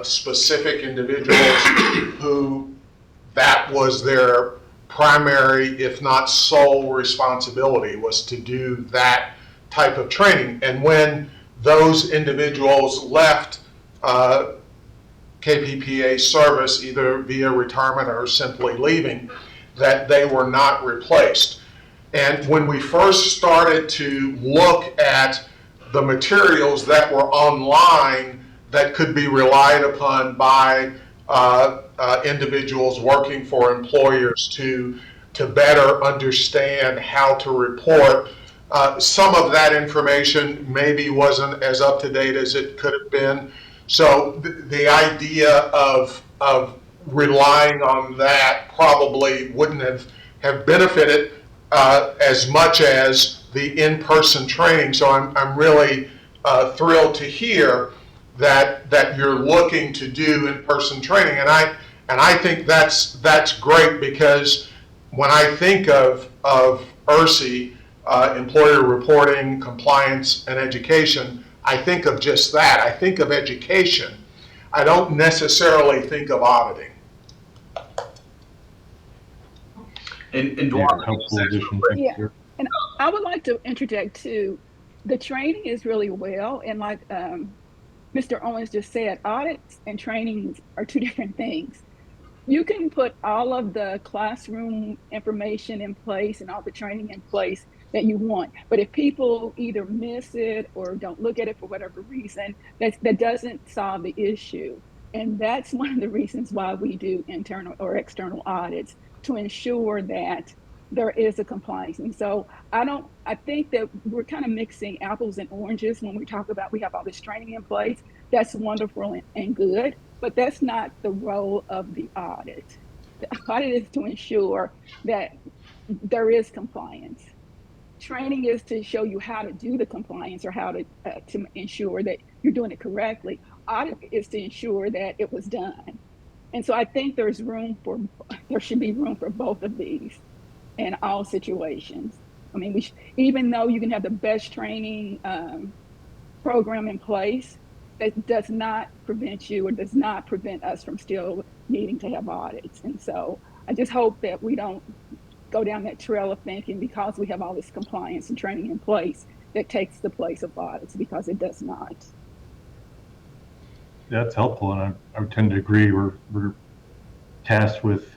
specific individuals who that was their primary, if not sole responsibility, was to do that type of training. And when those individuals left KPPA service, either via retirement or simply leaving, that they were not replaced. And when we first started to look at the materials that were online that could be relied upon by individuals working for employers to better understand how to report, some of that information maybe wasn't as up to date as it could have been. So the idea of relying on that probably wouldn't have benefited as much as the in-person training. So I'm really thrilled to hear that you're looking to do in-person training, and I think that's great, because when I think of ERSI, employer reporting, compliance, and education, I think of just that. I think of education. I don't necessarily think of auditing. And Dwan, helpful addition. Yeah, and I would like to interject too. The training is really well, and like Mr. Owens just said, audits and trainings are two different things. You can put all of the classroom information in place and all the training in place that you want. But if people either miss it or don't look at it for whatever reason, that doesn't solve the issue. And that's one of the reasons why we do internal or external audits, to ensure that there is a compliance. And so I think that we're kind of mixing apples and oranges when we talk about we have all this training in place. That's wonderful and good, but that's not the role of the audit. The audit is to ensure that there is compliance. Training is to show you how to do the compliance or how to ensure that you're doing it correctly. Audit is to ensure that it was done. And so I think there should be room for both of these in all situations. I mean, even though you can have the best training program in place, that does not prevent you or does not prevent us from still needing to have audits. And so I just hope that we don't go down that trail of thinking because we have all this compliance and training in place that takes the place of audits, because it does not. That's helpful, and I would tend to agree. We're tasked with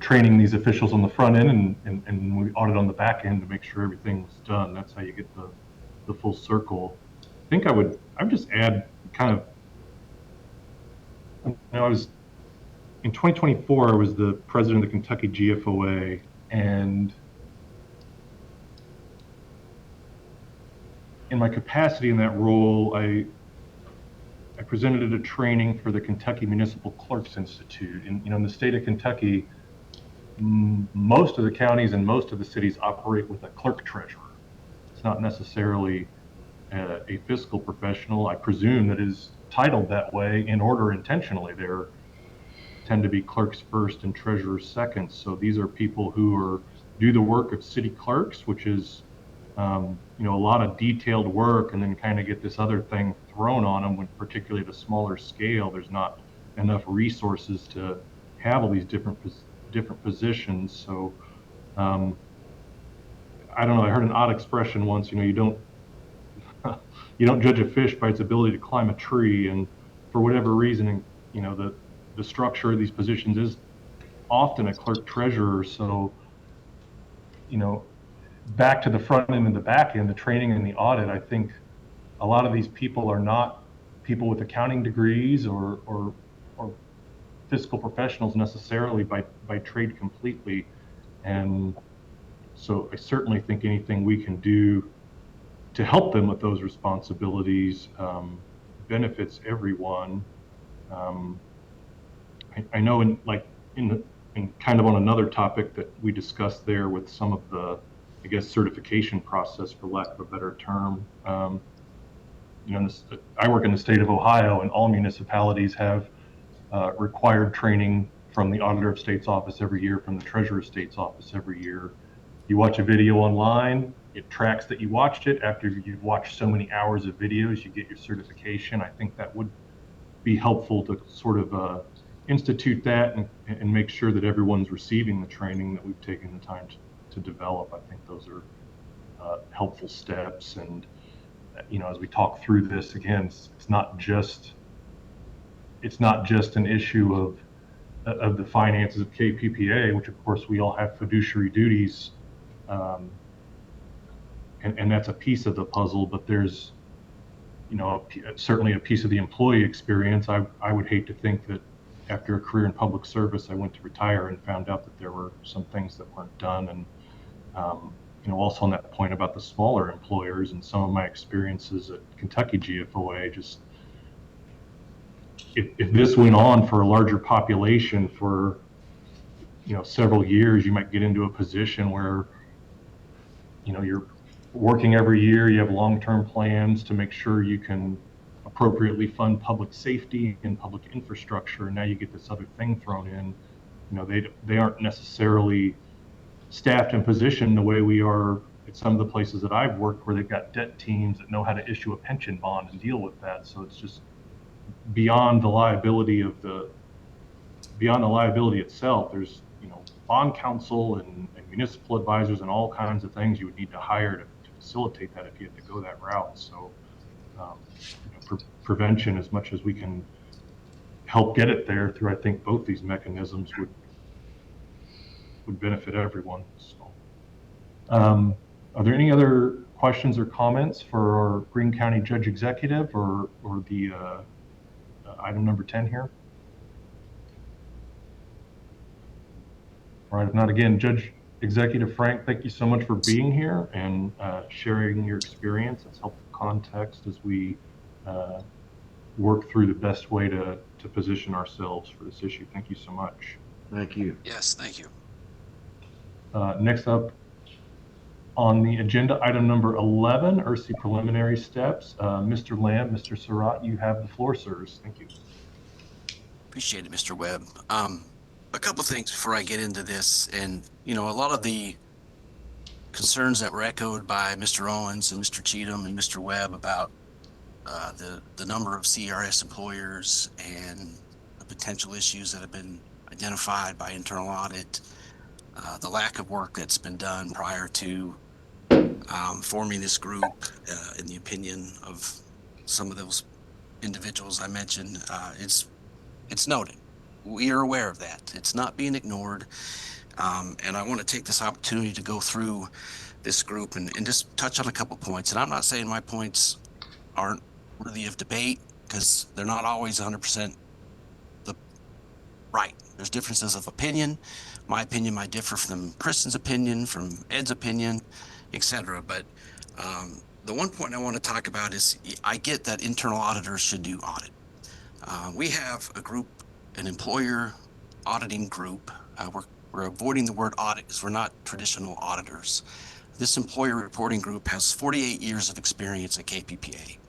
training these officials on the front end, and we audit on the back end to make sure everything's done. That's how you get the full circle. I think I would just add kind of, I was in 2024, I was the president of the Kentucky GFOA, and in my capacity in that role, I presented at a training for the Kentucky Municipal Clerks Institute. And in the state of Kentucky, most of the counties and most of the cities operate with a clerk treasurer. It's not necessarily a fiscal professional. I presume that is titled that way in order intentionally. There tend to be clerks first and treasurers second. So these are people who do the work of city clerks, which is a lot of detailed work, and then kind of get this other thing thrown on them. When particularly at a smaller scale, there's not enough resources to have all these different positions. So I don't know. I heard an odd expression once. You don't judge a fish by its ability to climb a tree, and for whatever reason, the structure of these positions is often a clerk treasurer. So back to the front end and the back end, the training and the audit, I think a lot of these people are not people with accounting degrees or fiscal professionals necessarily by trade completely. And so I certainly think anything we can do to help them with those responsibilities benefits everyone. I know in kind of on another topic that we discussed there with some of the, I guess, certification process, for lack of a better term. I work in the state of Ohio, and all municipalities have required training from the Auditor of State's office every year, from the Treasurer of State's office every year. You watch a video online, it tracks that you watched it. After you've watched so many hours of videos, you get your certification. I think that would be helpful to sort of institute that and make sure that everyone's receiving the training that we've taken the time to develop. I think those are helpful steps. And as we talk through this, again, it's not just an issue of the finances of KPPA, which of course we all have fiduciary duties, and that's a piece of the puzzle. But there's certainly a piece of the employee experience. I would hate to think that after a career in public service, I went to retire and found out that there were some things that weren't done. And also on that point about the smaller employers and some of my experiences at Kentucky GFOA, just if this went on for a larger population for several years, you might get into a position where you're working every year, you have long-term plans to make sure you can appropriately fund public safety and public infrastructure. And now you get this other thing thrown in. They aren't necessarily staffed and positioned the way we are at some of the places that I've worked, where they've got debt teams that know how to issue a pension bond and deal with that. So it's just beyond the liability itself. There's bond counsel and municipal advisors and all kinds of things you would need to hire to facilitate that if you had to go that route. So prevention, as much as we can help get it there through, I think both these mechanisms would benefit everyone. So. Are there any other questions or comments for our Greene County Judge Executive or the item number 10 here? All right, if not, again, Judge Executive Frank, thank you so much for being here and sharing your experience. It's helpful context as we work through the best way to position ourselves for this issue. Thank you so much. Thank you. Yes, thank you. Next up on the agenda, item number 11, ERC preliminary steps. Mr. Lamb, Mr. Surratt, you have the floor, sirs. Thank you. Appreciate it, Mr. Webb. A couple things before I get into this, and a lot of the concerns that were echoed by Mr. Owens and Mr. Cheatham and Mr. Webb about the number of CERS employers and the potential issues that have been identified by internal audit, the lack of work that's been done prior to forming this group, in the opinion of some of those individuals I mentioned, it's noted. We are aware of that. It's not being ignored. And I want to take this opportunity to go through this group and just touch on a couple points. And I'm not saying my points aren't worthy of debate, because they're not always 100% right. There's differences of opinion. My opinion might differ from Kristen's opinion, from Ed's opinion, etc. But the one point I want to talk about is I get that internal auditors should do audit. We have a group, an employer auditing group. We're avoiding the word audit because we're not traditional auditors. This employer reporting group has 48 years of experience at KPPA.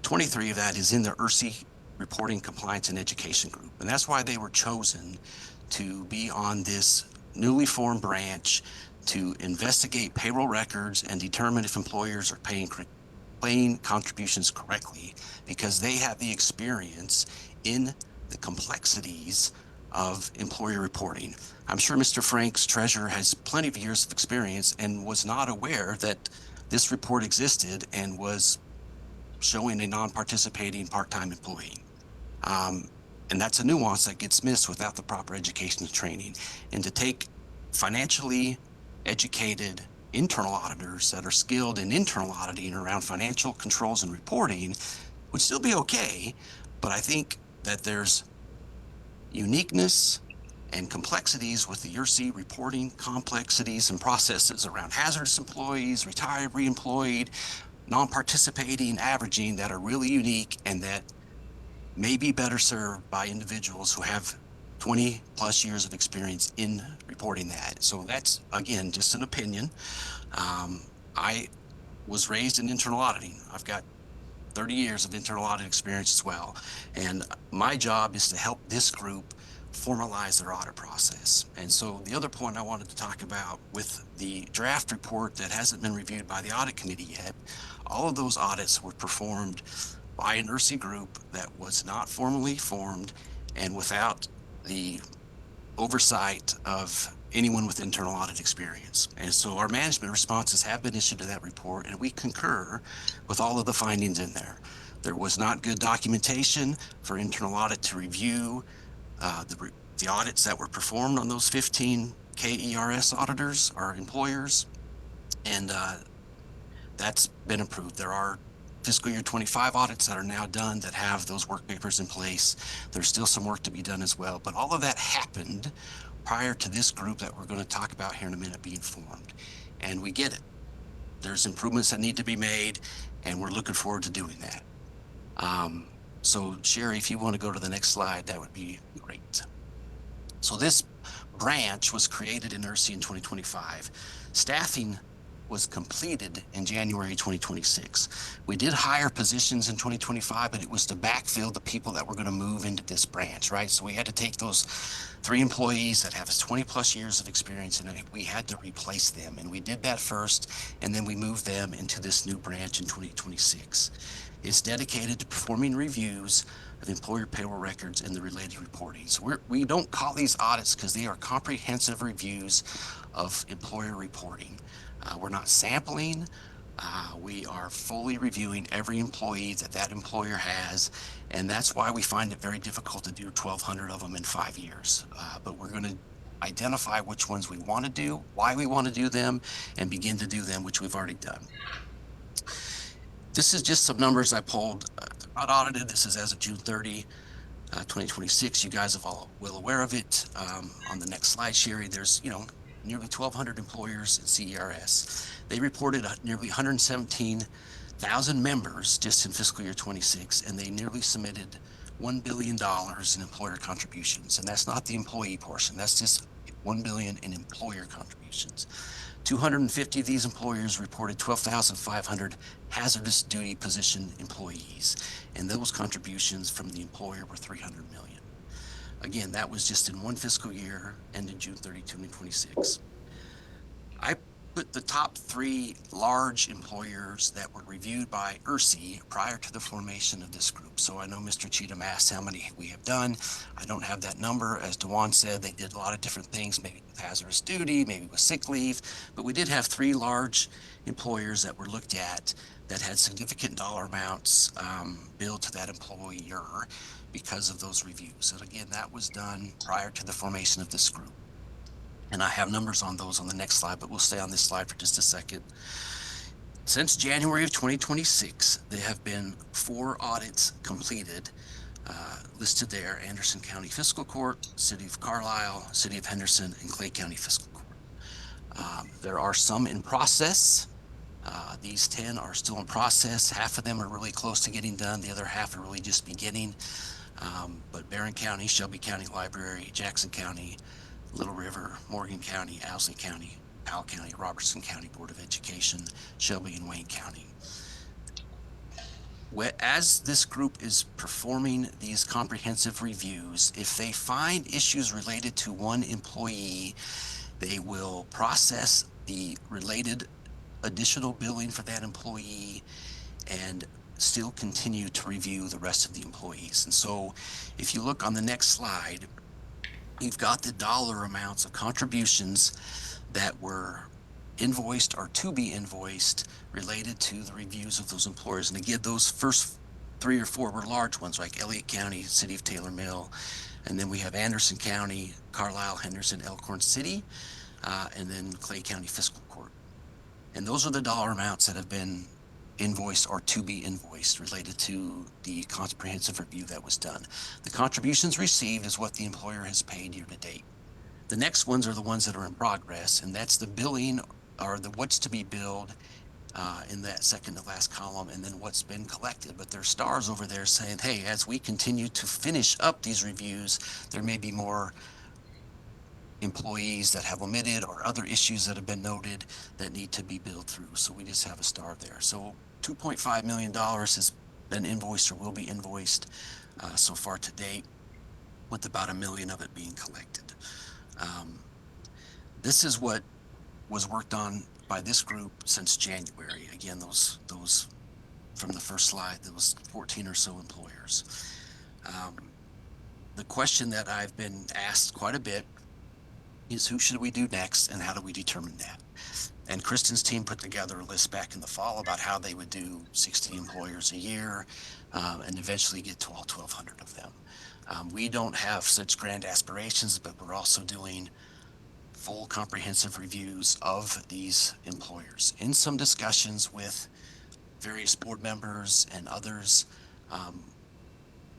23 of that is in the ERC reporting, compliance, and education group. And that's why they were chosen to be on this newly formed branch to investigate payroll records and determine if employers are paying contributions correctly, because they have the experience in the complexities of employer reporting. I'm sure Mr. Frank's treasurer has plenty of years of experience and was not aware that this report existed and was showing a non-participating part-time employee. And that's a nuance that gets missed without the proper education and training. And to take financially educated internal auditors that are skilled in internal auditing around financial controls and reporting would still be okay, but I think that there's uniqueness and complexities with the ERC reporting, complexities and processes around hazardous employees, retired, reemployed, non-participating, averaging, that are really unique and that may be better served by individuals who have 20 plus years of experience in reporting that. So that's, again, just an opinion. I was raised in internal auditing. I've got 30 years of internal audit experience as well. And my job is to help this group formalize their audit process. And so the other point I wanted to talk about with the draft report that hasn't been reviewed by the audit committee yet, all of those audits were performed by an ERC group that was not formally formed and without the oversight of anyone with internal audit experience. And so our management responses have been issued to that report, and we concur with all of the findings in there. There was not good documentation for internal audit to review the audits that were performed on those 15 KERS auditors, our employers, and that's been improved. There are fiscal year 25 audits that are now done that have those work papers in place. There's still some work to be done as well, but all of that happened prior to this group that we're going to talk about here in a minute being formed. And we get it. There's improvements that need to be made, and we're looking forward to doing that. So Sherry, if you want to go to the next slide, that would be great. So this branch was created in ERC in 2025. Staffing was completed in January 2026. We did hire positions in 2025, but it was to backfill the people that were going to move into this branch, right? So we had to take those 3 employees that have 20 plus years of experience, and we had to replace them. And we did that first, and then we moved them into this new branch in 2026. It's dedicated to performing reviews of employer payroll records and the related reporting. So we don't call these audits because they are comprehensive reviews of employer reporting. We're not sampling. We are fully reviewing every employee that employer has, and that's why we find it very difficult to do 1,200 of them in 5 years. But we're going to identify which ones we want to do, why we want to do them, and begin to do them, which we've already done. This is just some numbers I pulled. Not audited. This is as of June 30, 2026. You guys are all well aware of it. On the next slide, Sherry, there's, nearly 1,200 employers in CERS. They reported nearly 117,000 members just in fiscal year 26, and they nearly submitted $1 billion in employer contributions. And that's not the employee portion. That's just $1 billion in employer contributions. 250 of these employers reported 12,500 hazardous duty position employees, and those contributions from the employer were $300 million. Again, that was just in one fiscal year, ended June 30, 2026. I put the top 3 large employers that were reviewed by ERSI prior to the formation of this group. So I know Mr. Cheatham asked how many we have done. I don't have that number. As Dewan said, they did a lot of different things, maybe with hazardous duty, maybe with sick leave, but we did have 3 large employers that were looked at that had significant dollar amounts billed to that employer because of those reviews. And again, that was done prior to the formation of this group. And I have numbers on those on the next slide, but we'll stay on this slide for just a second. Since January of 2026, there have been 4 audits completed, listed there: Anderson County Fiscal Court, City of Carlisle, City of Henderson, and Clay County Fiscal Court. There are some in process. These 10 are still in process. Half of them are really close to getting done. The other half are really just beginning. But Barron County, Shelby County Library, Jackson County, Little River, Morgan County, Owsley County, Powell County, Robertson County Board of Education, Shelby and Wayne County. As this group is performing these comprehensive reviews, if they find issues related to one employee, they will process the related additional billing for that employee and still continue to review the rest of the employees. And so if you look on the next slide, you've got the dollar amounts of contributions that were invoiced or to be invoiced related to the reviews of those employers. And again, those first 3 or 4 were large ones, like Elliott County, City of Taylor Mill, and then we have Anderson County, Carlisle, Henderson, Elkhorn City, and then Clay County Fiscal Court. And those are the dollar amounts that have been invoiced or to be invoiced related to the comprehensive review that was done. The contributions received is what the employer has paid year to date. The next ones are the ones that are in progress, and that's the billing or the what's to be billed in that second to last column, and then what's been collected. But there's stars over there saying, hey, as we continue to finish up these reviews, there may be more employees that have omitted or other issues that have been noted that need to be billed through. So we just have a star there. So $2.5 million has been invoiced or will be invoiced so far to date, with about $1 million of it being collected. This is what was worked on by this group since January. Again, those from the first slide, there was 14 or so employers. The question that I've been asked quite a bit is, who should we do next, and how do we determine that? And Kristen's team put together a list back in the fall about how they would do 60 employers a year and eventually get to all 1,200 of them. We don't have such grand aspirations, but we're also doing full comprehensive reviews of these employers. In some discussions with various board members and others,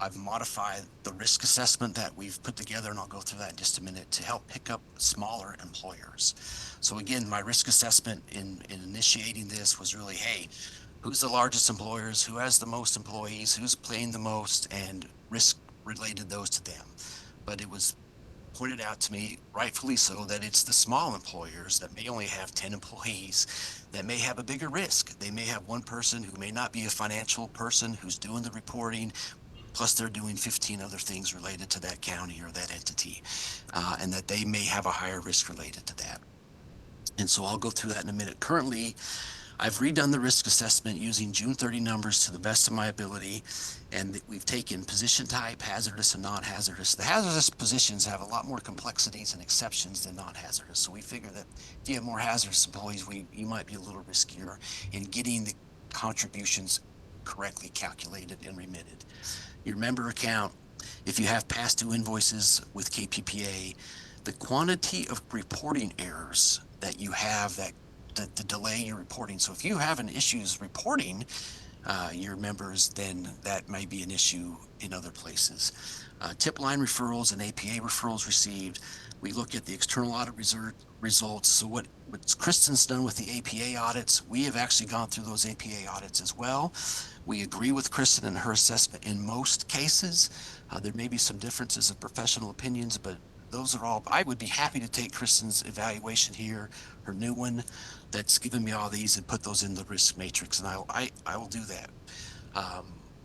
I've modified the risk assessment that we've put together, and I'll go through that in just a minute, to help pick up smaller employers. So again, my risk assessment in initiating this was really, hey, who's the largest employers, who has the most employees, who's paying the most, and risk related those to them. But it was pointed out to me, rightfully so, that it's the small employers that may only have 10 employees that may have a bigger risk. They may have one person who may not be a financial person who's doing the reporting, plus they're doing 15 other things related to that county or that entity, and that they may have a higher risk related to that. And so I'll go through that in a minute. Currently, I've redone the risk assessment using June 30 numbers to the best of my ability, and we've taken position type, hazardous and non-hazardous. The hazardous positions have a lot more complexities and exceptions than non-hazardous, so we figure that if you have more hazardous employees, you might be a little riskier in getting the contributions correctly calculated and remitted. Your member account, if you have past due invoices with KPPA, the quantity of reporting errors that you have that delay your reporting. So if you have an issues reporting your members, then that may be an issue in other places. Tip line referrals and APA referrals received. We look at the external audit results. So what Kristen's done with the APA audits, we have actually gone through those APA audits as well. We agree with Kristen and her assessment in most cases. There may be some differences of professional opinions, but those are all, I would be happy to take Kristen's evaluation here, her new one that's given me all these, and put those in the risk matrix, and I will do that.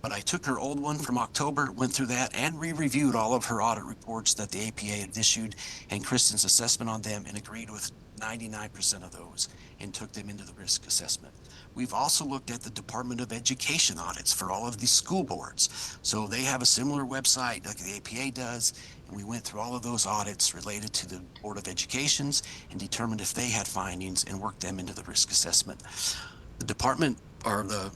But I took her old one from October, went through that, and re-reviewed all of her audit reports that the APA had issued and Kristen's assessment on them, and agreed with 99% of those and took them into the risk assessment. We've also looked at the Department of Education audits for all of the school boards. So they have a similar website like the APA does, and we went through all of those audits related to the Board of Educations and determined if they had findings and worked them into the risk assessment. The department, or the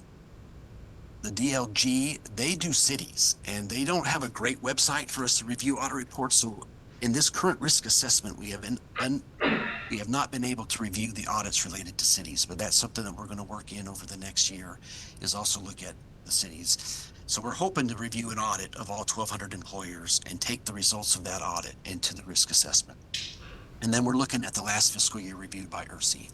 DLG, they do cities, and they don't have a great website for us to review audit reports. So in this current risk assessment, we have not been able to review the audits related to cities, but that's something that we're going to work in over the next year, is also look at the cities. So we're hoping to review an audit of all 1,200 employers and take the results of that audit into the risk assessment. And then we're looking at the last fiscal year reviewed by ERSI.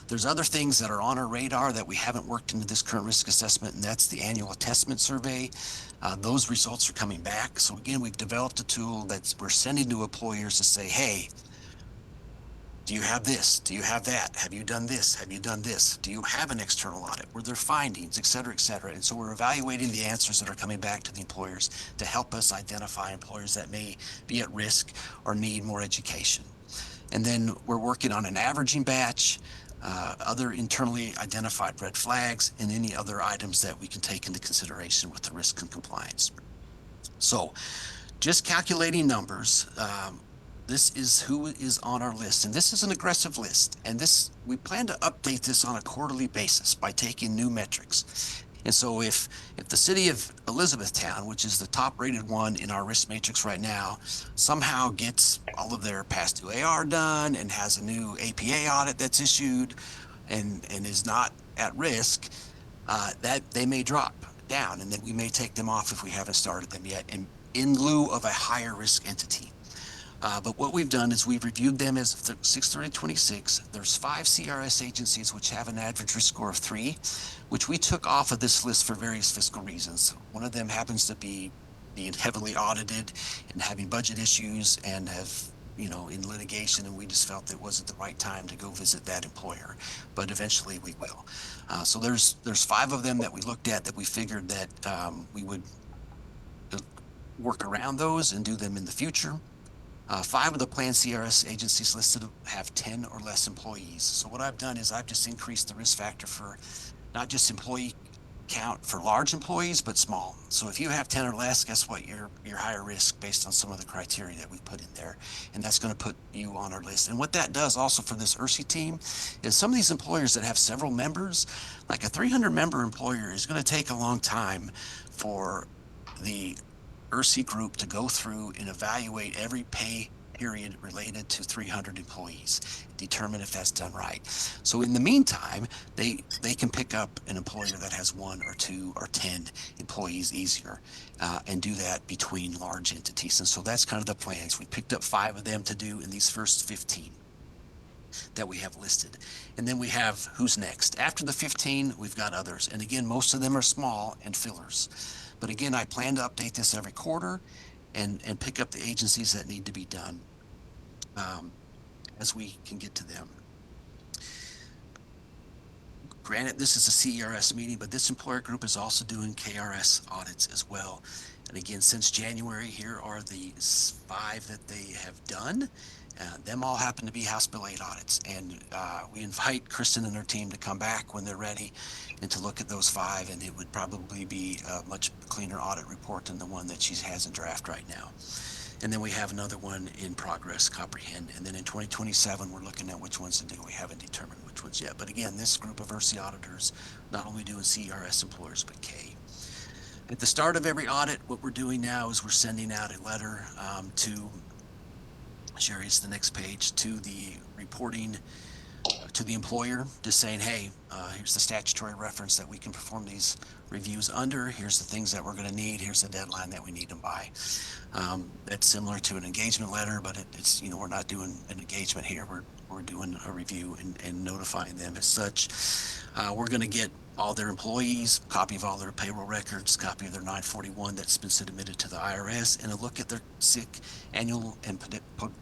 There's other things that are on our radar that we haven't worked into this current risk assessment, and that's the annual attestment survey. Those results are coming back. So again, we've developed a tool that we're sending to employers to say, hey, do you have this? Do you have that? Have you done this? Have you done this? Do you have an external audit? Were there findings, et cetera, et cetera? And so we're evaluating the answers that are coming back to the employers to help us identify employers that may be at risk or need more education. And then we're working on an averaging batch, other internally identified red flags, and any other items that we can take into consideration with the risk and compliance. So just calculating numbers, this is who is on our list, and this is an aggressive list, and this, we plan to update this on a quarterly basis by taking new metrics. And so if the city of Elizabethtown, which is the top rated one in our risk matrix right now, somehow gets all of their past due AR done and has a new APA audit that's issued and is not at risk, that they may drop down, and then we may take them off if we haven't started them yet, and in lieu of a higher risk entity. But what we've done is we've reviewed them as of 6/30/26. There's 5 CRS agencies which have an average risk score of 3, which we took off of this list for various fiscal reasons. One of them happens to be being heavily audited and having budget issues and have, in litigation, and we just felt it wasn't the right time to go visit that employer. But eventually we will. So there's 5 of them that we looked at that we figured that we would work around those and do them in the future. 5 of the planned CRS agencies listed have 10 or less employees. So what I've done is I've just increased the risk factor for not just employee count for large employees, but small. So if you have 10 or less, guess what? You're higher risk based on some of the criteria that we put in there. And that's going to put you on our list. And what that does also for this ERSI team is some of these employers that have several members, like a 300-member employer, is going to take a long time for the ERSI group to go through and evaluate every pay period related to 300 employees, determine if that's done right. So in the meantime, they can pick up an employer that has 1 or 2 or 10 employees easier, and do that between large entities. And so that's kind of the plans. We picked up 5 of them to do in these first 15 that we have listed. And then we have who's next. After the 15, we've got others. And again, most of them are small and fillers. But again, I plan to update this every quarter and pick up the agencies that need to be done as we can get to them. Granted, this is a CERS meeting, but this employer group is also doing KRS audits as well. And again, since January, here are the 5 that they have done. Them all happen to be House Bill 8 audits. And we invite Kristen and her team to come back when they're ready and to look at those 5. And it would probably be a much cleaner audit report than the one that she has in draft right now. And then we have another one in progress, Comprehend. And then in 2027, we're looking at which ones to do. We haven't determined which ones yet. But again, this group of ERSI auditors, not only doing CRS employers, but K. At the start of every audit, what we're doing now is we're sending out a letter to Sherry, it's the next page, to the reporting to the employer, just saying, hey, here's the statutory reference that we can perform these reviews under. Here's the things that we're going to need. Here's the deadline that we need them by. That's similar to an engagement letter, but it's, you know, we're not doing an engagement here. We're doing a review and notifying them as such. We're going to get all their employees, copy of all their payroll records, copy of their 941 that's been submitted to the IRS, and a look at their sick, annual, and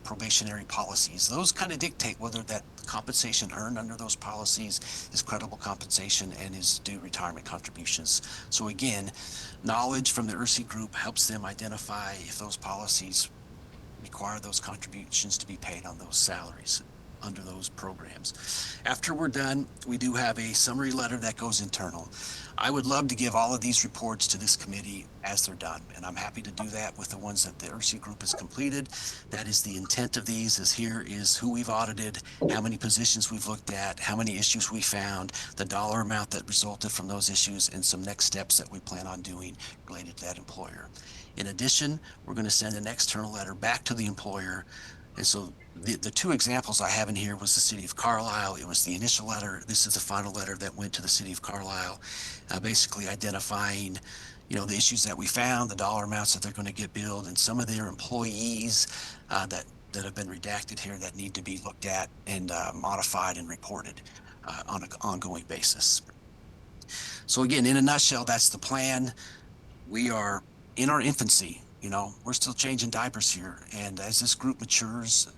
probationary policies. Those kind of dictate whether that compensation earned under those policies is credible compensation and is due retirement contributions. So again, knowledge from the ERC group helps them identify if those policies require those contributions to be paid on those salaries under those programs. After we're done, we do have a summary letter that goes internal. I would love to give all of these reports to this committee as they're done, and I'm happy to do that with the ones that the ERC group has completed. That is the intent of these, is here is who we've audited, how many positions we've looked at, how many issues we found, the dollar amount that resulted from those issues, and some next steps that we plan on doing related to that employer. In addition, we're going to send an external letter back to the employer. And so the two examples I have in here was the city of Carlisle. It was the initial letter. This is the final letter that went to the city of Carlisle, basically identifying, you know, the issues that we found, the dollar amounts that they're going to get billed, and some of their employees that have been redacted here that need to be looked at and modified and reported on an ongoing basis. So again, in a nutshell, that's the plan. We are in our infancy. You know, we're still changing diapers here. And as this group matures,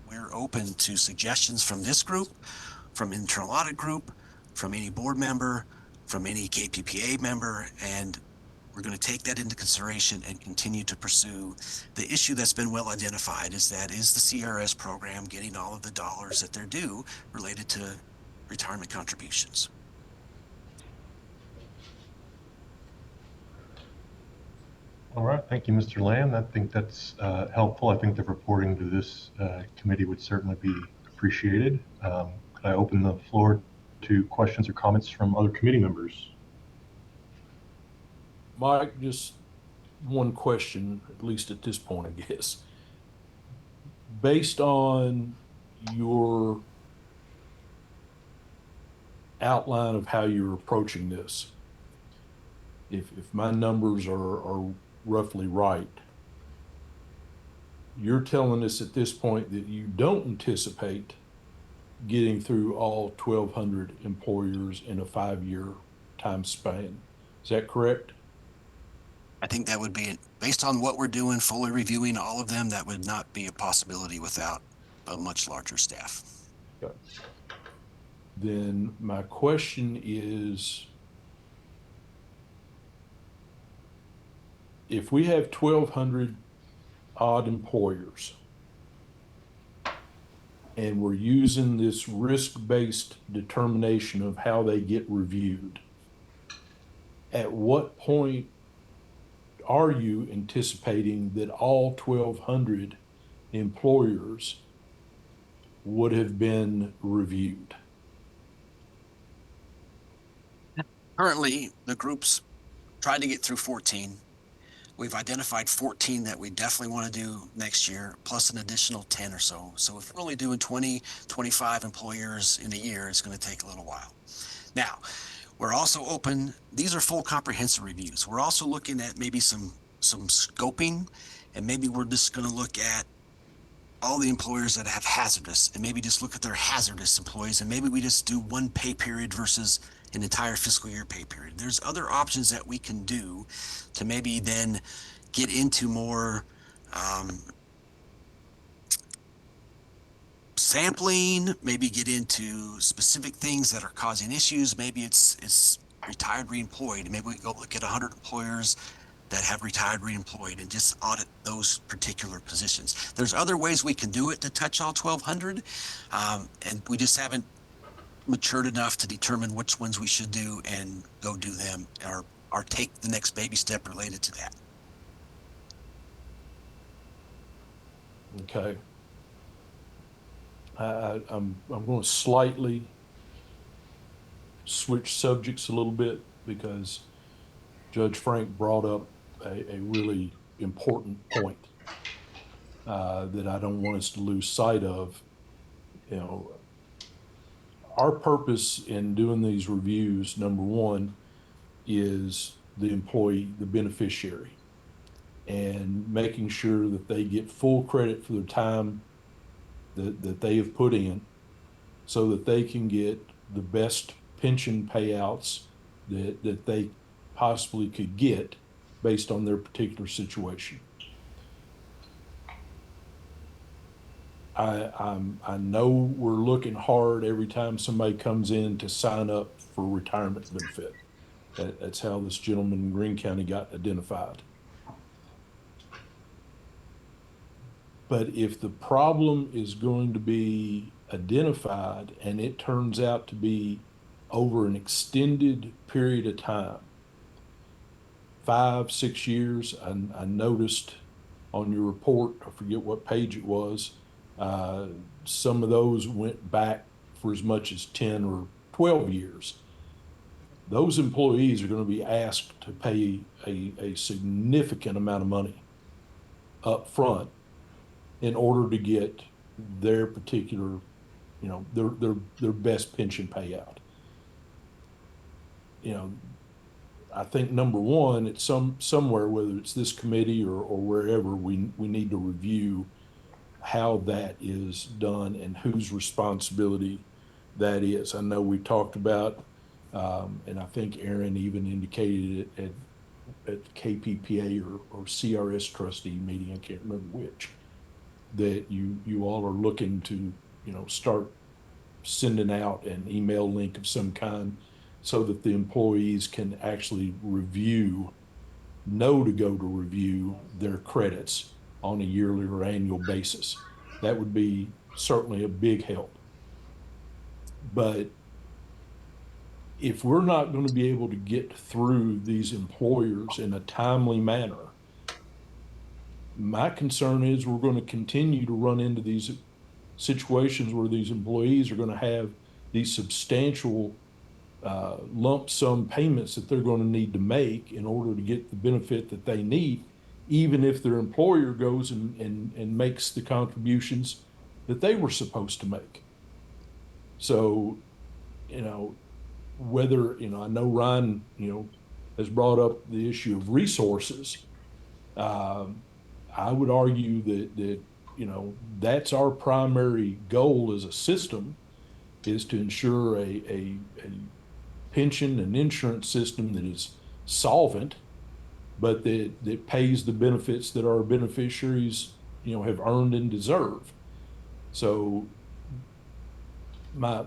we're open to suggestions from this group, from internal audit group, from any board member, from any KPPA member, and we're going to take that into consideration and continue to pursue the issue that's been well identified, is the CERS program getting all of the dollars that they're due related to retirement contributions. All right, thank you, Mr. Lamb. I think that's helpful. I think the reporting to this committee would certainly be appreciated. Could I open the floor to questions or comments from other committee members? Mike, just one question, at least at this point, I guess. Based on your outline of how you're approaching this, if my numbers are roughly right, you're telling us at this point that you don't anticipate getting through all 1,200 employers in a 5-year time span. Is that correct? I think that would be, based on what we're doing, fully reviewing all of them, that would not be a possibility without a much larger staff. Okay. Then my question is, if we have 1,200 odd employers and we're using this risk-based determination of how they get reviewed, at what point are you anticipating that all 1,200 employers would have been reviewed? Currently, the group's tried to get through 14. We've identified 14 that we definitely want to do next year, plus an additional 10 or so. So if we're only doing 20, 25 employers in a year, it's going to take a little while. Now, we're also open, these are full comprehensive reviews. We're also looking at maybe some scoping, and maybe we're just going to look at all the employers that have hazardous, and maybe just look at their hazardous employees, and maybe we just do one pay period versus an entire fiscal year pay period. There's other options that we can do to maybe then get into more sampling, maybe get into specific things that are causing issues. Maybe it's retired reemployed. Maybe we go look at 100 employers that have retired reemployed and just audit those particular positions. There's other ways we can do it to touch all 1,200, and we just haven't matured enough to determine which ones we should do and go do them, or take the next baby step related to that. Okay. I'm going to slightly switch subjects a little bit because Judge Frank brought up a really important point. that I don't want us to lose sight of. You know, our purpose in doing these reviews, number one, is the employee, the beneficiary, and making sure that they get full credit for the time that they have put in so that they can get the best pension payouts that they possibly could get based on their particular situation. I know we're looking hard every time somebody comes in to sign up for retirement benefit. That's how this gentleman in Greene County got identified. But if the problem is going to be identified and it turns out to be over an extended period of time, 5, 6 years, I noticed on your report, I forget what page it was, some of those went back for as much as 10 or 12 years. Those employees are going to be asked to pay a significant amount of money up front in order to get their particular, you know, their best pension payout. You know, I think number one, it's somewhere, whether it's this committee or wherever, we need to review how that is done and whose responsibility that is. I know we talked about, and I think Aaron even indicated it at KPPA or CRS trustee meeting, I can't remember which, that you all are looking to, you know, start sending out an email link of some kind so that the employees can actually know to go to review their credits on a yearly or annual basis. That would be certainly a big help. But if we're not going to be able to get through these employers in a timely manner, my concern is we're going to continue to run into these situations where these employees are going to have these substantial lump sum payments that they're going to need to make in order to get the benefit that they need, even if their employer goes and makes the contributions that they were supposed to make. So, you know, whether, you know, I know Ryan, you know, has brought up the issue of resources. I would argue that, you know, that's our primary goal as a system, is to ensure a pension and insurance system that is solvent, but that pays the benefits that our beneficiaries, you know, have earned and deserve. So my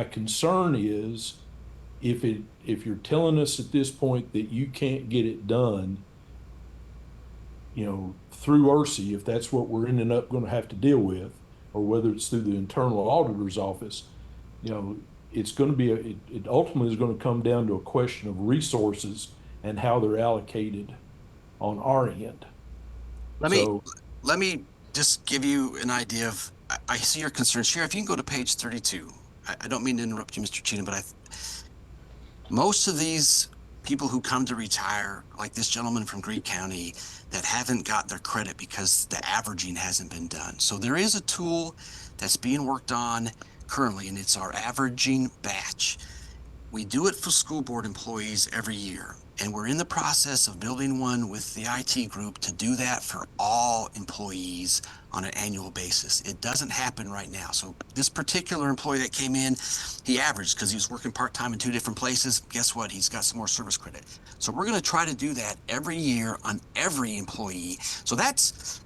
concern is if you're telling us at this point that you can't get it done, you know, through ERSI, if that's what we're ending up going to have to deal with, or whether it's through the internal auditor's office, you know, it's going to be it ultimately is going to come down to a question of resources and how they're allocated on our end. Let me just give you an idea of, I see your concerns. Sheriff, if you can go to page 32. I don't mean to interrupt you, Mr. Cheatham, but most of these people who come to retire, like this gentleman from Greene County, that haven't got their credit because the averaging hasn't been done. So there is a tool that's being worked on currently, and it's our averaging batch. We do it for school board employees every year, and we're in the process of building one with the IT group to do that for all employees on an annual basis. It doesn't happen right now. So this particular employee that came in, he averaged because he was working part-time in 2 different places. Guess what? He's got some more service credit. So we're going to try to do that every year on every employee. So that's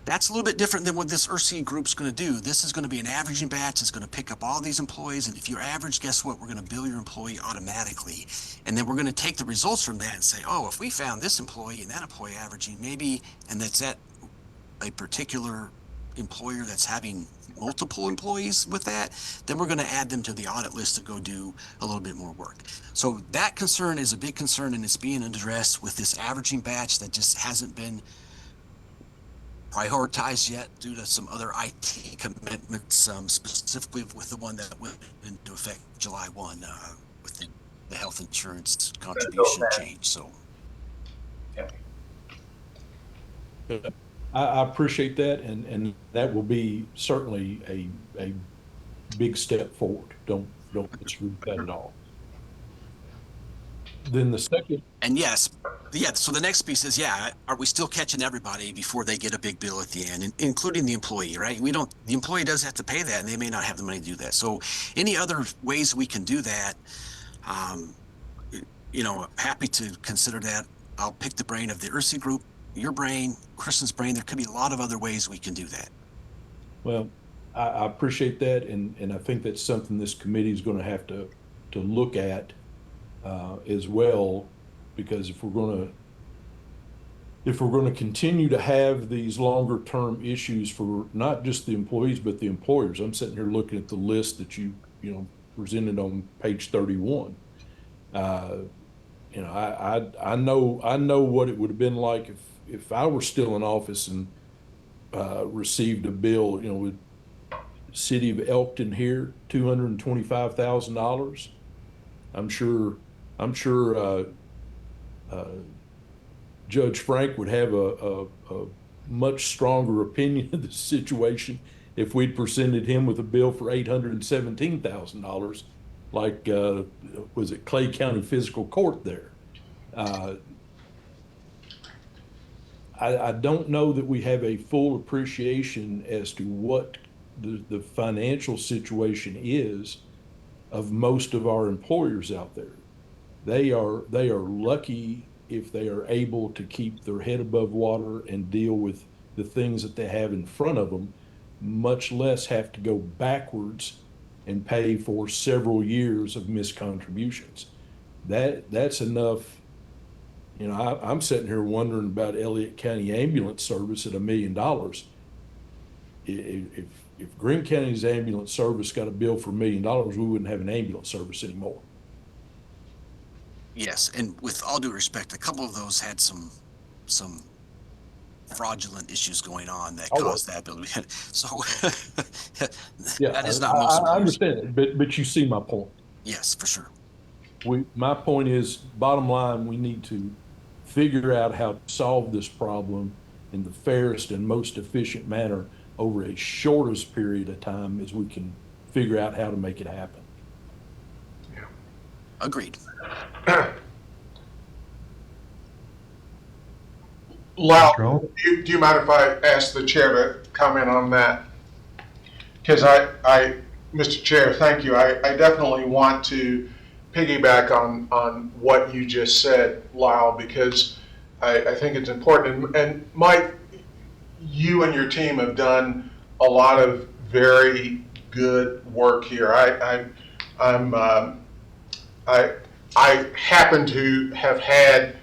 a little bit different than what this ERSI group's going to do. This is going to be an averaging batch. It's going to pick up all these employees. And if you're average, guess what? We're going to bill your employee automatically. And then we're going to take the results from that and say, oh, if we found this employee and that employee averaging, maybe, and that's at a particular employer that's having multiple employees with that, then we're going to add them to the audit list to go do a little bit more work. So that concern is a big concern, and it's being addressed with this averaging batch that just hasn't been prioritized yet due to some other IT commitments, specifically with the one that went into effect July 1 with the health insurance contribution change. So, I appreciate that, and that will be certainly a big step forward. Don't disagree with that at all. Then the second, And yes, yeah. So the next piece is, yeah, are we still catching everybody before they get a big bill at the end, including the employee, right? The employee does have to pay that, and they may not have the money to do that. So any other ways we can do that, um, happy to consider that. I'll pick the brain of the ERSI group, your brain, Kristen's brain. There could be a lot of other ways we can do that. well, I appreciate that, and I think that's something this committee is going to have to look at as well, because if we're going to continue to have these longer term issues for not just the employees but the employers. I'm sitting here looking at the list that you presented on page 31. I know what it would have been like if I were still in office and received a bill, with city of Elkton here, $225,000. I'm sure Judge Frank would have a much stronger opinion of the situation if we'd presented him with a bill for $817,000, like was it Clay County Physical Court there. I don't know that we have a full appreciation as to what the financial situation is of most of our employers out there. They are lucky if they are able to keep their head above water and deal with the things that they have in front of them, much less have to go backwards and pay for several years of missed contributions. That's enough. I'm sitting here wondering about Elliott County Ambulance Service at $1 million. If Greene County's ambulance service got a bill for $1 million, we wouldn't have an ambulance service anymore. Yes, and with all due respect, a couple of those had some fraudulent issues going on that caused that bill to be. So yeah, that is not most. I understand it, but you see my point. Yes, for sure. My point is, bottom line, we need to figure out how to solve this problem in the fairest and most efficient manner over a shortest period of time as we can figure out how to make it happen. Yeah. Agreed. Lau, do you mind if I ask the chair to comment on that? Because Mr. Chair, thank you. I definitely want to piggyback on what you just said, Lau, because I think it's important. And Mike, you and your team have done a lot of very good work here. I happen to have had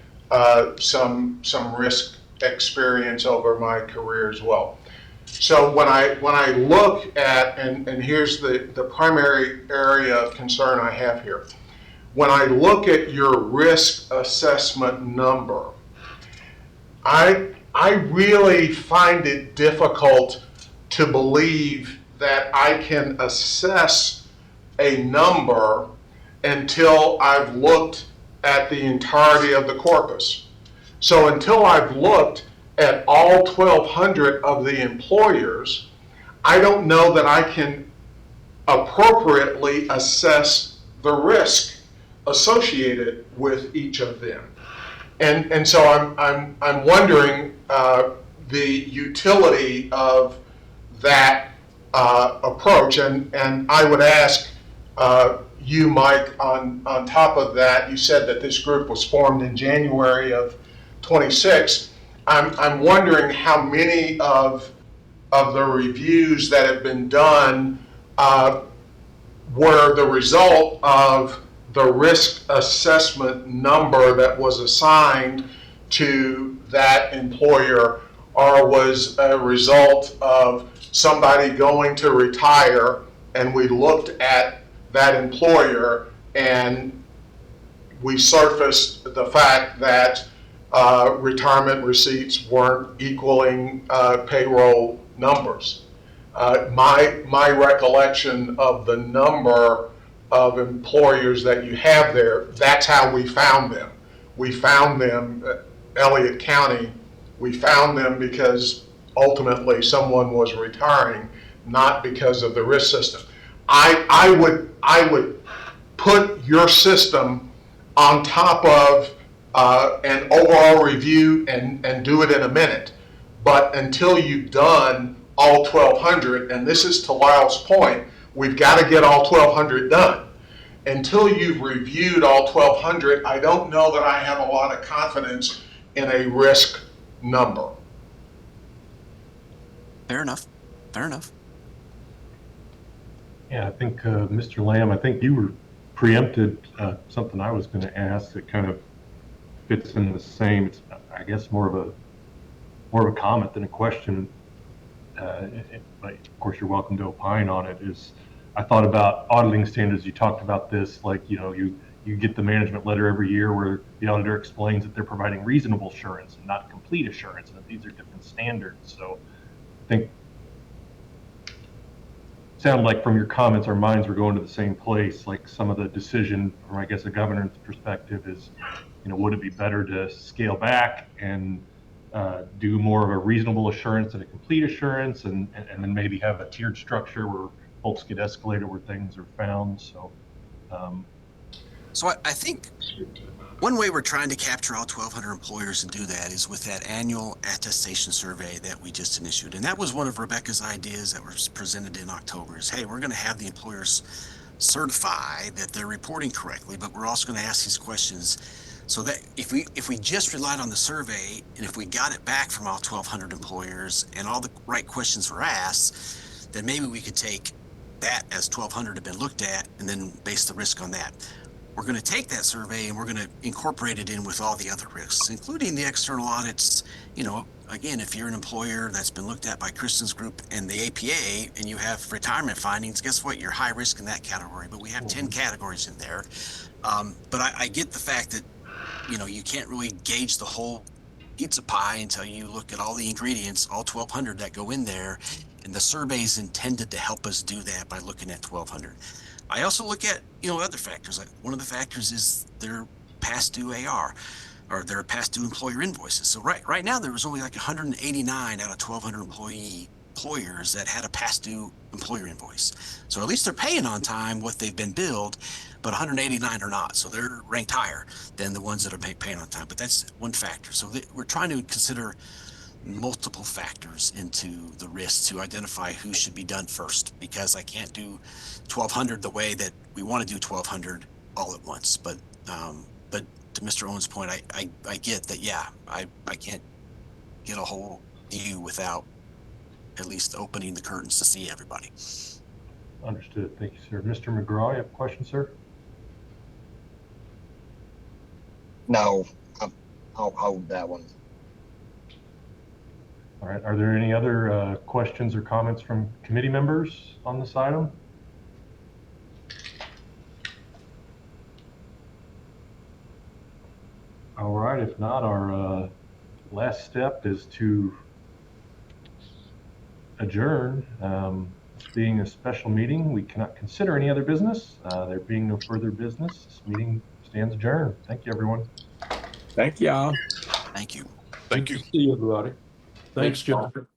some risk experience over my career as well. So when I look at, and here's the primary area of concern I have here. When I look at your risk assessment number, I really find it difficult to believe that I can assess a number until I've looked at the entirety of the corpus. So until I've looked at all 1,200 of the employers, I don't know that I can appropriately assess the risk associated with each of them. And so I'm wondering the utility of that approach, and I would ask you, Mike, on top of that, you said that this group was formed in January of 26. I'm wondering how many of the reviews that have been done were the result of the risk assessment number that was assigned to that employer, or was a result of somebody going to retire and we looked at that employer and we surfaced the fact that retirement receipts weren't equaling payroll numbers. My recollection of the number of employers that you have there, that's how we found them. We found them, Elliott County, we found them because ultimately someone was retiring, not because of the risk system. I would put your system on top of an overall review and do it in a minute. But until you've done all 1,200, and this is to Lyle's point, we've got to get all 1,200 done. Until you've reviewed all 1,200, I don't know that I have a lot of confidence in a risk number. Fair enough. Fair enough. Yeah, I think, Mr. Lamb, I think you were preempted something I was going to ask that kind of fits in the same. It's, I guess, more of a comment than a question. But of course, you're welcome to opine on it. Is I thought about auditing standards. You talked about this, like you get the management letter every year where the auditor explains that they're providing reasonable assurance and not complete assurance, and that these are different standards. So I think sounded like from your comments, our minds were going to the same place. Like some of the decision from, I guess, a governance perspective is, would it be better to scale back and do more of a reasonable assurance and a complete assurance, and then maybe have a tiered structure where folks get escalated where things are found. So, So I think one way we're trying to capture all 1,200 employers and do that is with that annual attestation survey that we just issued. And that was one of Rebecca's ideas that was presented in October is, hey, we're going to have the employers certify that they're reporting correctly, but we're also going to ask these questions so that if we just relied on the survey and if we got it back from all 1,200 employers and all the right questions were asked, then maybe we could take that as 1,200 have been looked at and then base the risk on that. We're going to take that survey and we're going to incorporate it in with all the other risks, including the external audits. Again, if you're an employer that's been looked at by Kristen's group and the APA and you have retirement findings, guess what? You're high risk in that category, but we have 10 categories in there. But I get the fact that, you can't really gauge the whole pizza pie until you look at all the ingredients, all 1,200 that go in there. And the survey is intended to help us do that by looking at 1,200. I also look at, other factors. Like one of the factors is their past due AR or their past due employer invoices. So right now there was only like 189 out of 1,200 employers that had a past due employer invoice. So at least they're paying on time what they've been billed, but 189 are not. So they're ranked higher than the ones that are paying on time. But that's one factor. So we're trying to consider multiple factors into the risk to identify who should be done first, because I can't do 1,200 the way that we want to do 1,200 all at once. But to Mr. Owen's point, I get that. Yeah, I can't get a whole view without at least opening the curtains to see everybody. Understood. Thank you, sir. Mr. McGraw, you have a question, sir? No, I'll hold that one. All right. Are there any other questions or comments from committee members on this item? All right. If not, our last step is to adjourn. Being a special meeting, we cannot consider any other business. There being no further business, this meeting stands adjourned. Thank you, everyone. Thank y'all. Thank you. Thank you. See you, everybody. Thanks, Jennifer.